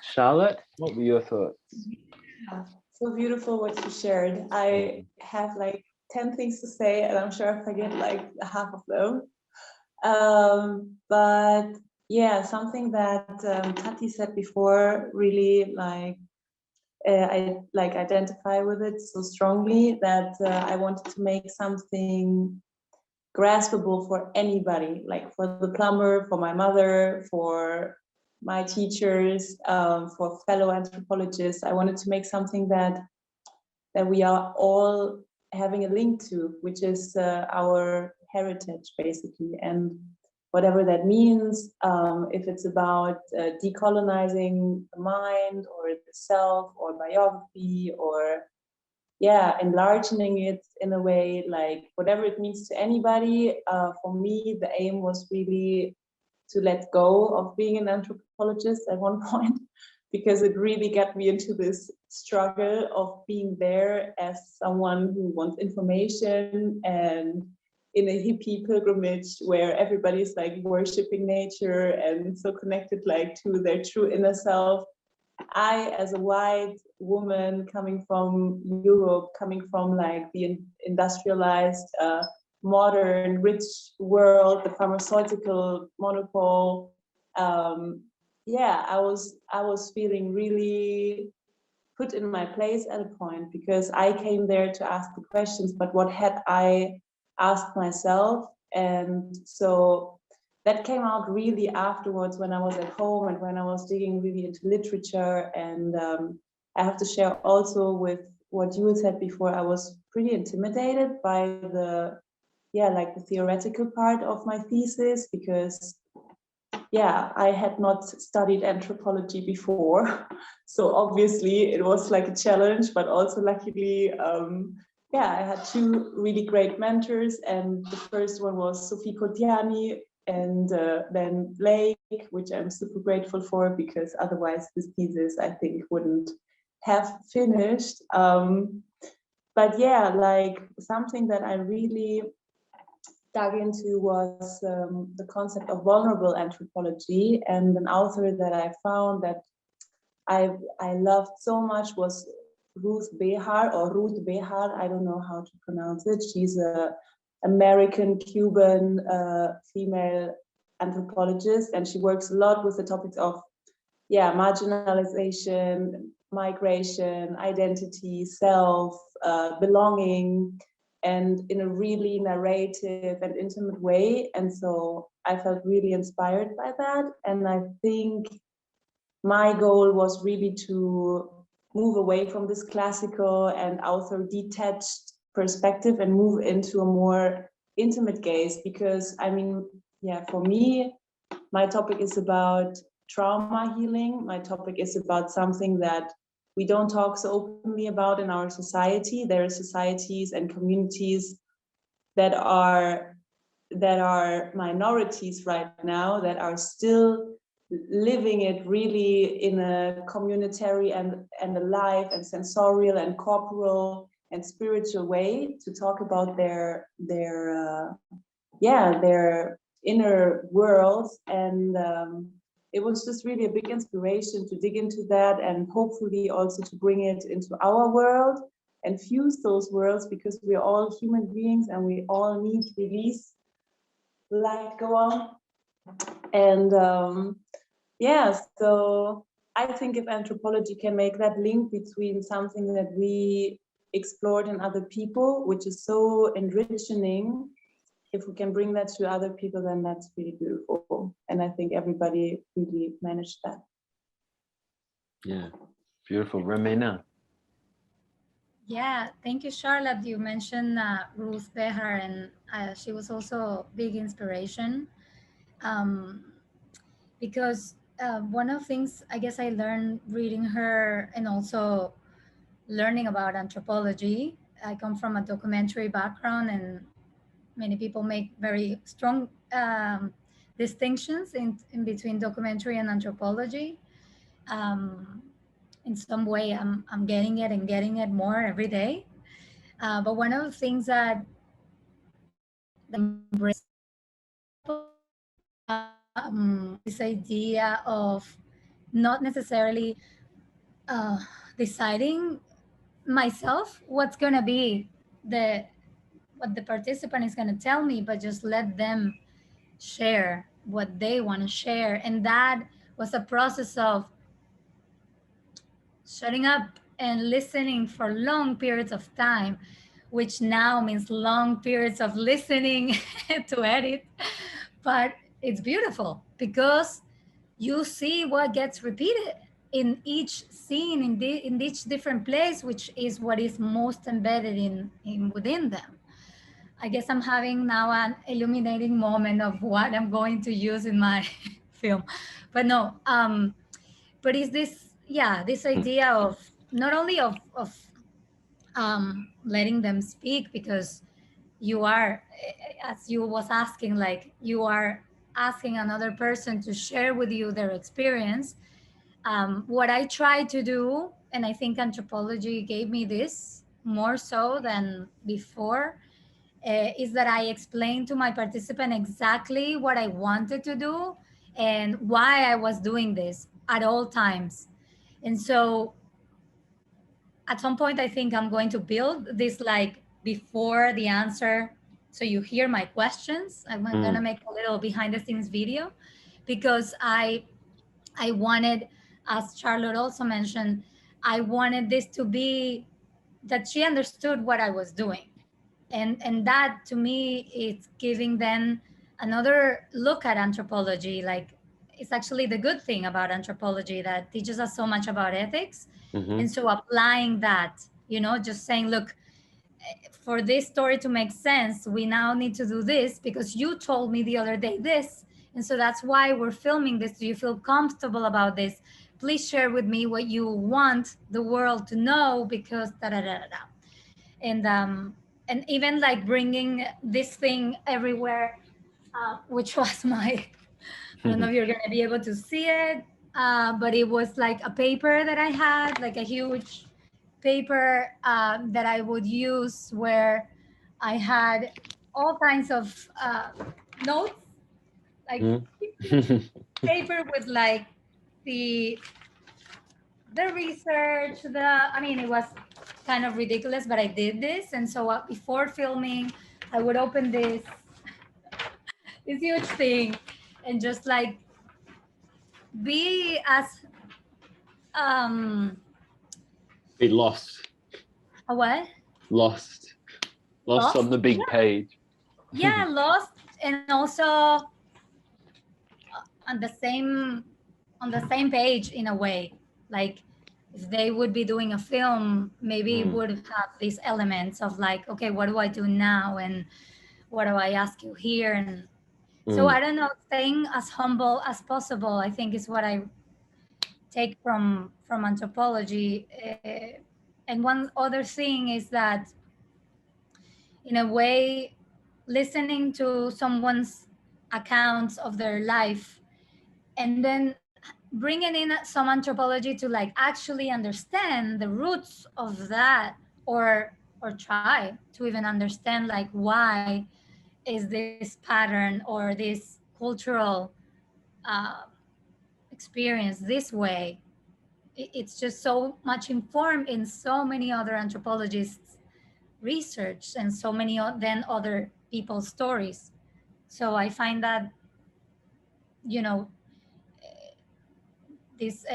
Charlotte, what were your thoughts? So beautiful what you shared. I have like 10 things to say, and I'm sure I forget like half of them. But yeah, something that Tati said before really like I like identify with it so strongly that I wanted to make something graspable for anybody, like for the plumber, for my mother, for my teachers, for fellow anthropologists. I wanted to make something that we are all having a link to, which is our heritage, basically. And whatever that means, if it's about decolonizing the mind or the self or biography or enlarging it in a way, like whatever it means to anybody, for me, the aim was really to let go of being an anthropologist at one point, because it really got me into this struggle of being there as someone who wants information and in a hippie pilgrimage where everybody's like worshiping nature and so connected like to their true inner self. I, as a white woman coming from Europe, coming from like the industrialized, modern, rich world, the pharmaceutical monopole, I was feeling really put in my place at a point, because I came there to ask the questions, but what had I asked myself? And so that came out really afterwards when I was at home and when I was digging really into literature. And I have to share also with what you said before, I was pretty intimidated by the theoretical part of my thesis, because I had not studied anthropology before. So obviously it was like a challenge, but also luckily, I had two really great mentors. And the first one was Sophie Kotiani, and then Blake, which I'm super grateful for, because otherwise this thesis I think wouldn't have finished. But like something that I really dug into was the concept of vulnerable anthropology, and an author that I found that I loved so much was Ruth Behar, I don't know how to pronounce it. She's a American-Cuban female anthropologist, and she works a lot with the topics of marginalization, migration, identity, self, belonging, and in a really narrative and intimate way. And so I felt really inspired by that. And I think my goal was really to move away from this classical and author detached perspective and move into a more intimate gaze, because I mean, for me, my topic is about trauma healing. My topic is about something that we don't talk so openly about in our society. There are societies and communities that are minorities right now, that are still living it really in a communitary and alive and sensorial and corporal and spiritual way, to talk about their inner worlds. And it was just really a big inspiration to dig into that, and hopefully also to bring it into our world and fuse those worlds, because we're all human beings and we all need release, light go on. And so I think if anthropology can make that link between something that we explored in other people, which is so enriching, if we can bring that to other people, then that's really beautiful. And I think everybody really managed that. Yeah, beautiful. Romina. Yeah, thank you, Charlotte. You mentioned Ruth Behar, and she was also a big inspiration, because one of the things I guess I learned reading her and also learning about anthropology. I come from a documentary background, and many people make very strong distinctions in between documentary and anthropology. In some way, I'm getting it more every day. But one of the things that embrace this idea of not necessarily deciding myself what's going to be what the participant is going to tell me, but just let them share what they want to share. And that was a process of shutting up and listening for long periods of time, which now means long periods of listening to edit. But it's beautiful because you see what gets repeated in each scene, in each different place, which is what is most embedded in within them. I guess I'm having now an illuminating moment of what I'm going to use in my film. But no, but is this, yeah, this idea of not only of letting them speak, because you are, as you was asking, like you are asking another person to share with you their experience. What I try to do, and I think anthropology gave me this more so than before, is that I explained to my participant exactly what I wanted to do and why I was doing this at all times. And so at some point, I think I'm going to build this like before the answer. So you hear my questions. I'm gonna make a little behind the scenes video, because I wanted, as Charlotte also mentioned, I wanted this to be that she understood what I was doing. And that to me, it's giving them another look at anthropology. Like, it's actually the good thing about anthropology that teaches us so much about ethics. And so applying that, you know, just saying, look, for this story to make sense, we now need to do this because you told me the other day this. And so that's why we're filming this. Do you feel comfortable about this? Please share with me what you want the world to know, because da da da da da. And even like bringing this thing everywhere, which was my, I don't know if you're going to be able to see it, but it was like a paper that I had, like a huge paper that I would use, where I had all kinds of notes, like paper with like the research, I mean, it was kind of ridiculous, but I did this. And so before filming, I would open this huge thing and just like be as Be lost. a what? Lost on the big page. Yeah, lost, and also on the same page in a way. Like if they would be doing a film, maybe it would have these elements of like, okay, what do I do now, and what do I ask you here? And so I don't know, staying as humble as possible, I think, is what I take from anthropology. And one other thing is that, in a way, listening to someone's accounts of their life and then bringing in some anthropology to like actually understand the roots of that, or try to even understand like why is this pattern or this cultural experience this way. It's just so much informed in so many other anthropologists' research and so many then other people's stories. So I find that, you know, this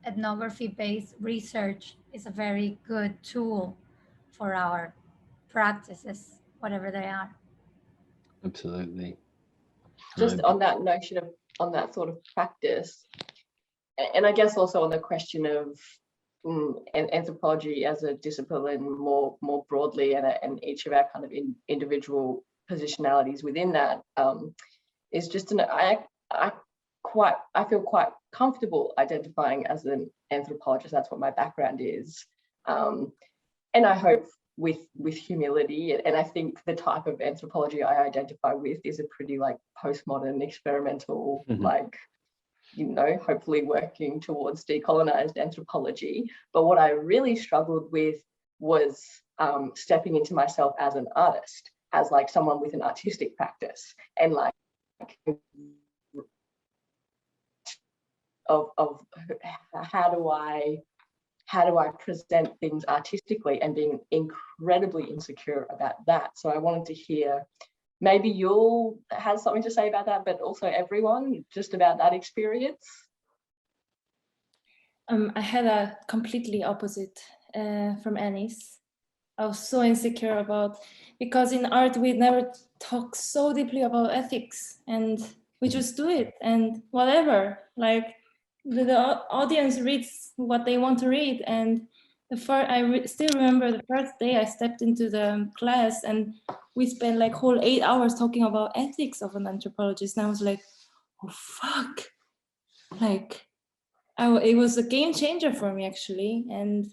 ethnography-based research is a very good tool for our practices, whatever they are. Absolutely. Just on that notion of, on that sort of practice, and I guess also on the question of anthropology as a discipline more broadly, and each of our kind of individual positionalities within that, is just I feel quite comfortable identifying as an anthropologist. That's what my background is, and I hope with humility. And I think the type of anthropology I identify with is a pretty like postmodern, experimental, like, you know, hopefully working towards decolonized anthropology. But what I really struggled with was stepping into myself as an artist, as like someone with an artistic practice, and like of how do I present things artistically, and being incredibly insecure about that. So I wanted to hear, maybe you'll have something to say about that, but also everyone, just about that experience. I had a completely opposite from Annie's. I was so insecure about, because in art we never talk so deeply about ethics, and we just do it and whatever, like the audience reads what they want to read, and still remember the first day I stepped into the class and we spent like whole 8 hours talking about ethics of an anthropologist. And I was like, oh, fuck. Like, it was a game changer for me, actually. And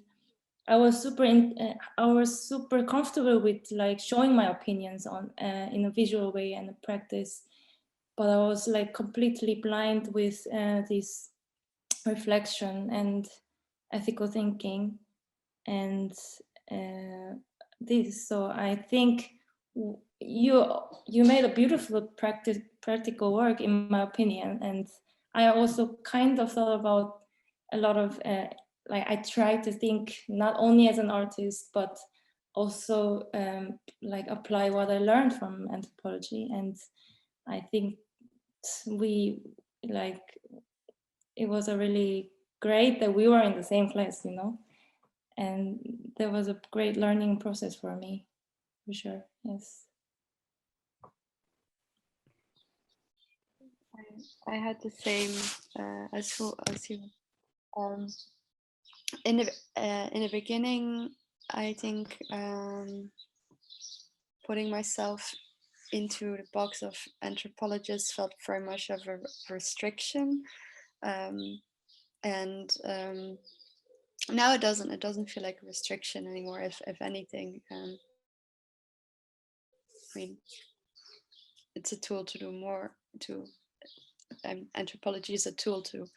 I was super comfortable with like showing my opinions on in a visual way and a practice. But I was like completely blind with this reflection and ethical thinking and this. So I think you made a beautiful practical work, in my opinion. And I also kind of thought about a lot of like I try to think not only as an artist but also like apply what I learned from anthropology. And I think it was a really great that we were in the same class, you know, and there was a great learning process for me, for sure. Yes. I had the same as you. In the beginning, I think putting myself into the box of anthropologists felt very much of a restriction, and now it doesn't feel like a restriction anymore. If anything, I mean, it's a tool to do more. Anthropology is a tool to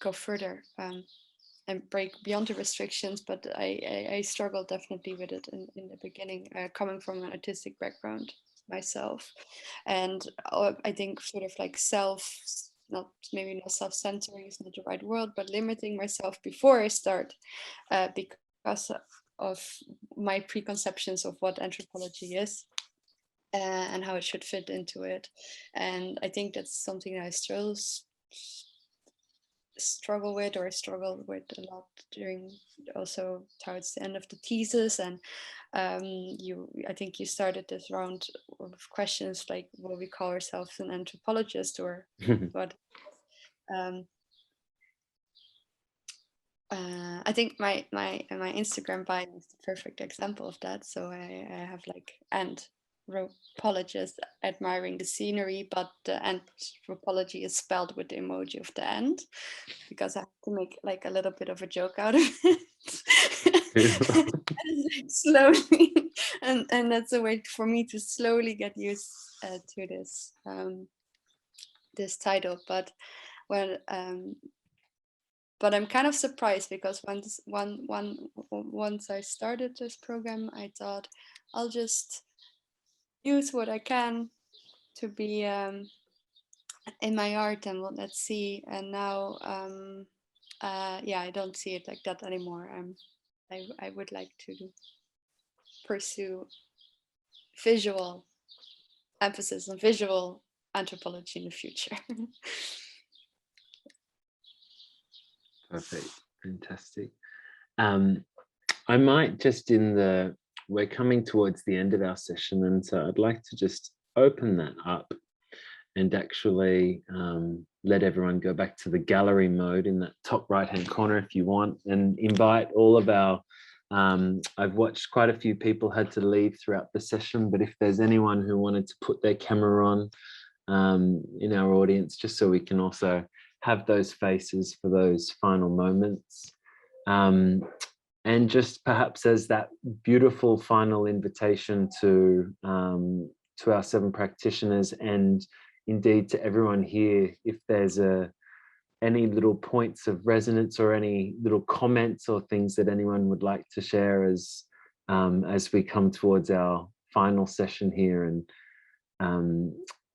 go further and break beyond the restrictions, but I struggled definitely with it in the beginning, coming from an artistic background myself. And I think sort of like maybe not self-censoring is not the right word, but limiting myself before I start because of my preconceptions of what anthropology is and how it should fit into it. And I think that's something that I still struggled with a lot during also towards the end of the thesis. And I think you started this round of questions like, will we call ourselves an anthropologist or what? I think my Instagram bio is the perfect example of that. So I have like anthropologist admiring the scenery, but the anthropology is spelled with the emoji of the end because I have to make like a little bit of a joke out of it. Slowly, and that's a way for me to slowly get used to this this title. But when but I'm kind of surprised because once I started this program, I thought I'll just use what I can to be in my art, and let's see. And now, yeah, I don't see it like that anymore. I would like to pursue visual emphasis on visual anthropology in the future. Perfect, fantastic. I might just we're coming towards the end of our session, and so I'd like to just open that up and actually let everyone go back to the gallery mode in that top right-hand corner if you want, and invite all of our, I've watched quite a few people had to leave throughout the session, but if there's anyone who wanted to put their camera on in our audience, just so we can also have those faces for those final moments. And just perhaps as that beautiful final invitation to our 7 practitioners, and indeed to everyone here, if there's any little points of resonance or any little comments or things that anyone would like to share as we come towards our final session here and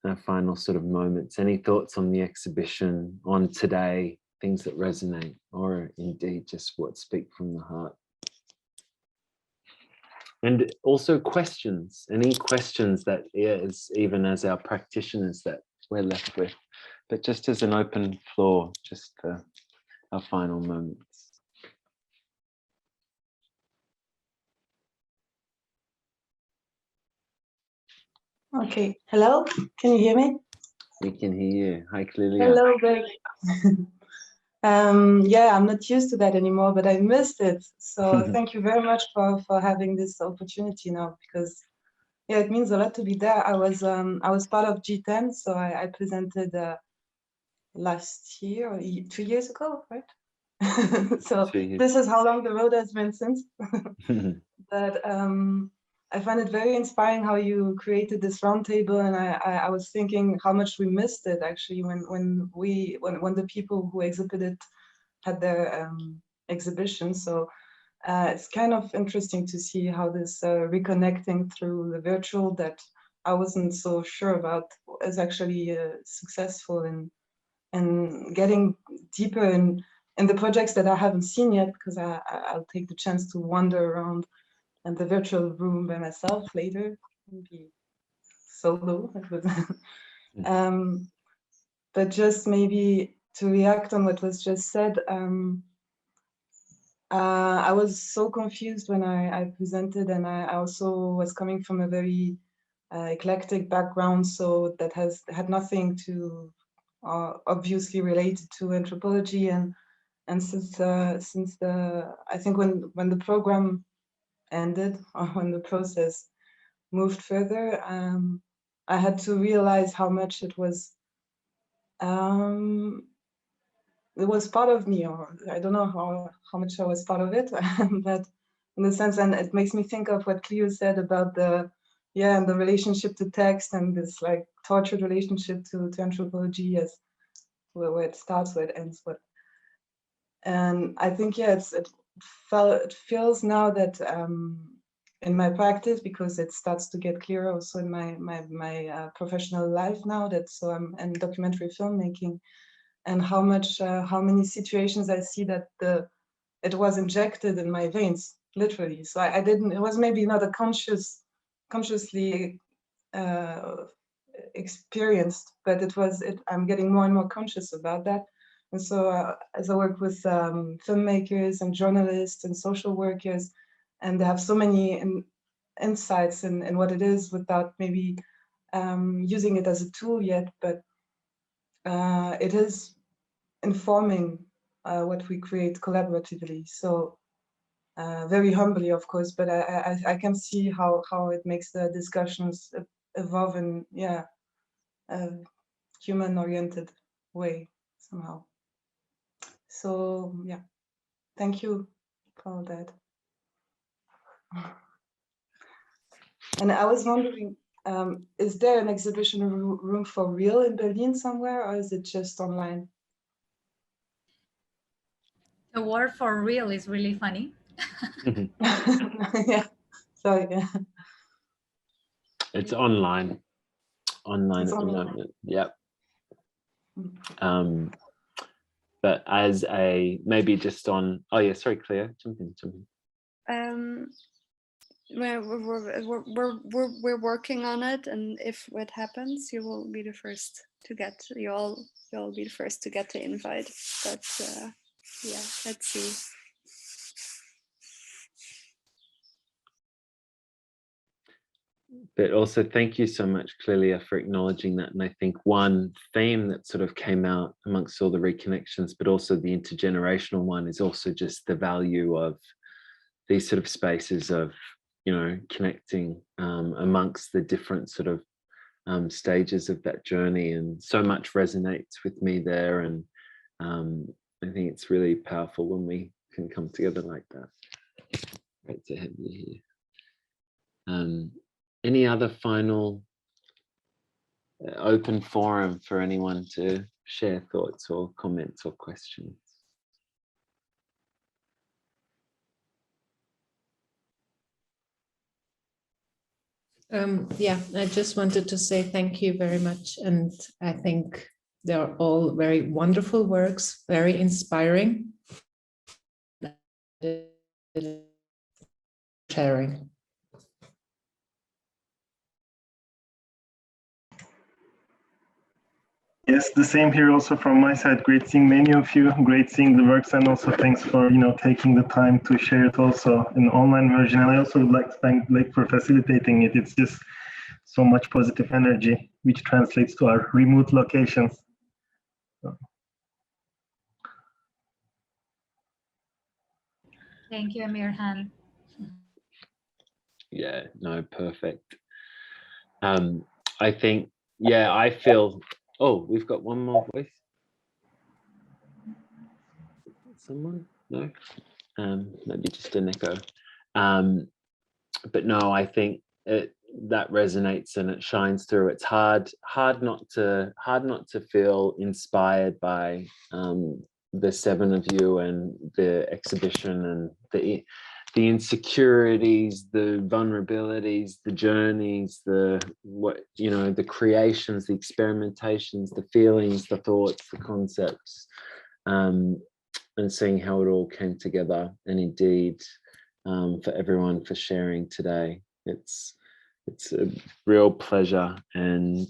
our final sort of moments. Any thoughts on the exhibition, on today, things that resonate, or indeed just what speak from the heart? And also questions, any questions that is even as our practitioners that we're left with, but just as an open floor, just for our final moments. Okay, hello, can you hear me? We can hear you. Hi, Cleo. Hello, Greg. Yeah, I'm not used to that anymore, but I missed it. So thank you very much for having this opportunity now, because yeah, it means a lot to be there. I was part of G10, so I presented last year or 2 years ago, right? So this is how long the road has been since. But I find it very inspiring how you created this roundtable, and I was thinking how much we missed it actually when the people who exhibited had their exhibition. So it's kind of interesting to see how this reconnecting through the virtual that I wasn't so sure about is actually successful in getting deeper in the projects that I haven't seen yet, because I'll take the chance to wander around in the virtual room by myself later, maybe solo. But just maybe to react on what was just said, I was so confused when I presented, and I also was coming from a very eclectic background, so that had nothing to obviously related to anthropology, and since the I think when the program ended, or when the process moved further, I had to realize how much it was part of me, or I don't know how much I was part of it, but in the sense, and it makes me think of what Cleo said about the relationship to text, and this like tortured relationship to anthropology, as where it starts, where it ends, and I think it feels now that in my practice, because it starts to get clearer also in my professional life now, that so I'm in documentary filmmaking, and how many situations I see that it was injected in my veins, literally. So I didn't, it was maybe not a consciously experienced, but I'm getting more and more conscious about that. And so as I work with filmmakers and journalists and social workers, and they have so many insights in what it is without maybe using it as a tool yet, but it is informing what we create collaboratively. So very humbly, of course, but I can see how it makes the discussions evolve in a human-oriented way somehow. So yeah, thank you for that. And I was wondering, is there an exhibition room for real in Berlin somewhere, or is it just online? The word for real is really funny. Yeah, sorry. It's online. Online It's at the online. moment. Yep. But as a maybe just on. Oh yeah, sorry, Cleo. Jump in. We're working on it, and if it happens, you will be the first to get. You'll be the first to get the invite. But yeah, let's see. But also thank you so much, Cleo, for acknowledging that. And I think one theme that sort of came out amongst all the reconnections, but also the intergenerational one, is also just the value of these sort of spaces of, you know, connecting amongst the different sort of stages of that journey. And so much resonates with me there. And I think it's really powerful when we can come together like that. Great to have you here. Any other final open forum for anyone to share thoughts or comments or questions? Yeah, I just wanted to say thank you very much. And I think they're all very wonderful works, very inspiring. Sharing. Yes, the same here also from my side. Great seeing many of you, great seeing the works, and also thanks for, you know, taking the time to share it also in online version. And I also would like to thank Blake for facilitating it. It's just so much positive energy, which translates to our remote locations. So. Thank you, Amirhan. Yeah, no, perfect. I think, yeah, I feel, oh, we've got one more voice. Someone? No? Maybe just an echo. But no, I think that resonates and it shines through. It's hard not to feel inspired by the seven of you and the exhibition and the insecurities, the vulnerabilities, the journeys, the creations, the experimentations, the feelings, the thoughts, the concepts, and seeing how it all came together. And indeed, for everyone for sharing today, it's a real pleasure. And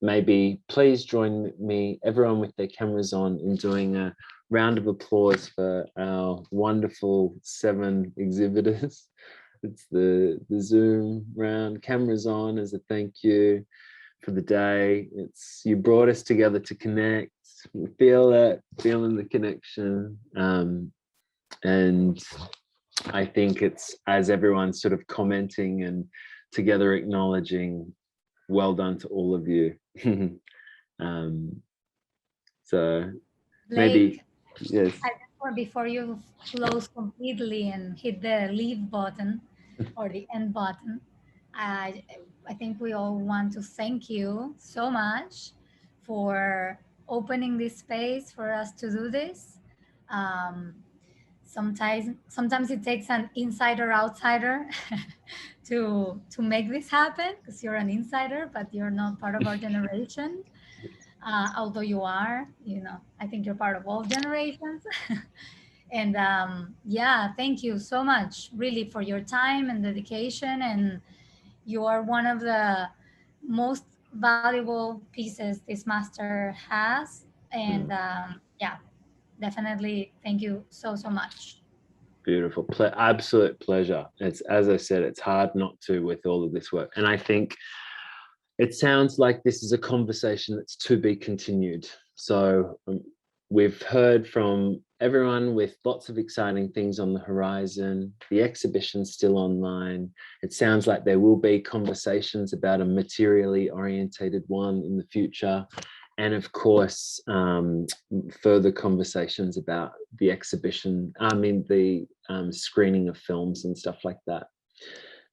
maybe please join me, everyone with their cameras on, in doing a round of applause for our wonderful 7 exhibitors. It's the Zoom round, cameras on as a thank you for the day. You brought us together to connect. We feel it, feeling the connection. And I think it's, as everyone's sort of commenting and together acknowledging, well done to all of you. So maybe, yes. Before you close completely and hit the leave button or the end button, I think we all want to thank you so much for opening this space for us to do this. Sometimes it takes an insider outsider to make this happen, because you're an insider, but you're not part of our generation. Although you are, I think you're part of all generations. And yeah, thank you so much, really, for your time and dedication. And you are one of the most valuable pieces this master has. And yeah, definitely thank you so much. Beautiful, absolute pleasure. It's, as I said, it's hard not to with all of this work. And I think it sounds like this is a conversation that's to be continued. So we've heard from everyone with lots of exciting things on the horizon. The exhibition's still online. It sounds like there will be conversations about a materially orientated one in the future. And of course, further conversations about the exhibition, the screening of films and stuff like that.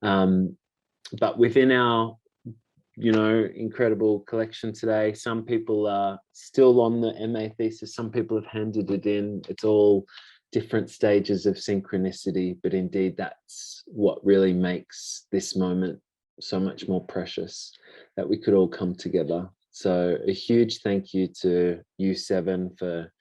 But within our incredible collection today, some people are still on the MA thesis, some people have handed it in. It's all different stages of synchronicity, but indeed that's what really makes this moment so much more precious, that we could all come together. So a huge thank you to you 7 for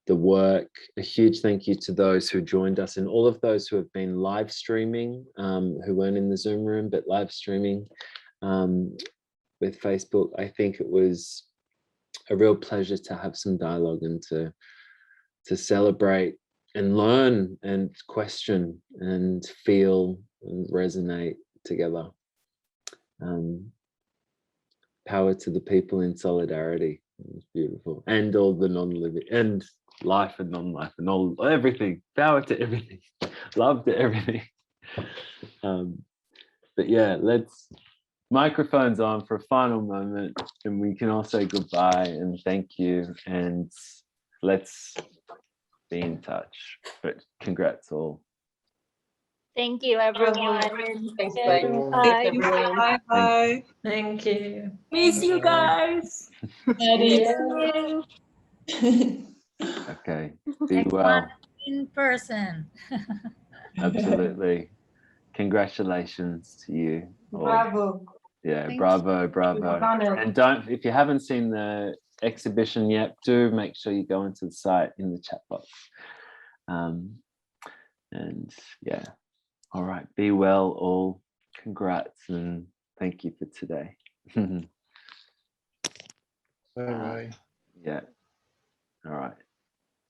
the work. A huge thank you to those who joined us and all of those who have been live streaming, who weren't in the Zoom room, but live streaming with Facebook. I think it was a real pleasure to have some dialogue and to celebrate and learn and question and feel and resonate together. Power to the people in solidarity. It was beautiful. And all the non-living, and life and non-life, and everything. Power to everything. Love to everything. But yeah, microphones on for a final moment, and we can all say goodbye and thank you, and let's be in touch. But congrats all. Thank you, everyone. Thanks, Bye. Bye bye. Thank you. Miss you guys. Okay, be Next well. one in person. Absolutely. Congratulations to you all. Bravo. Yeah, Thank bravo. you. And if you haven't seen the exhibition yet, do make sure you go into the site in the chat box. And yeah, all right, be well all. Congrats and thank you for today. Bye bye. Yeah, all right,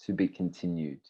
to be continued.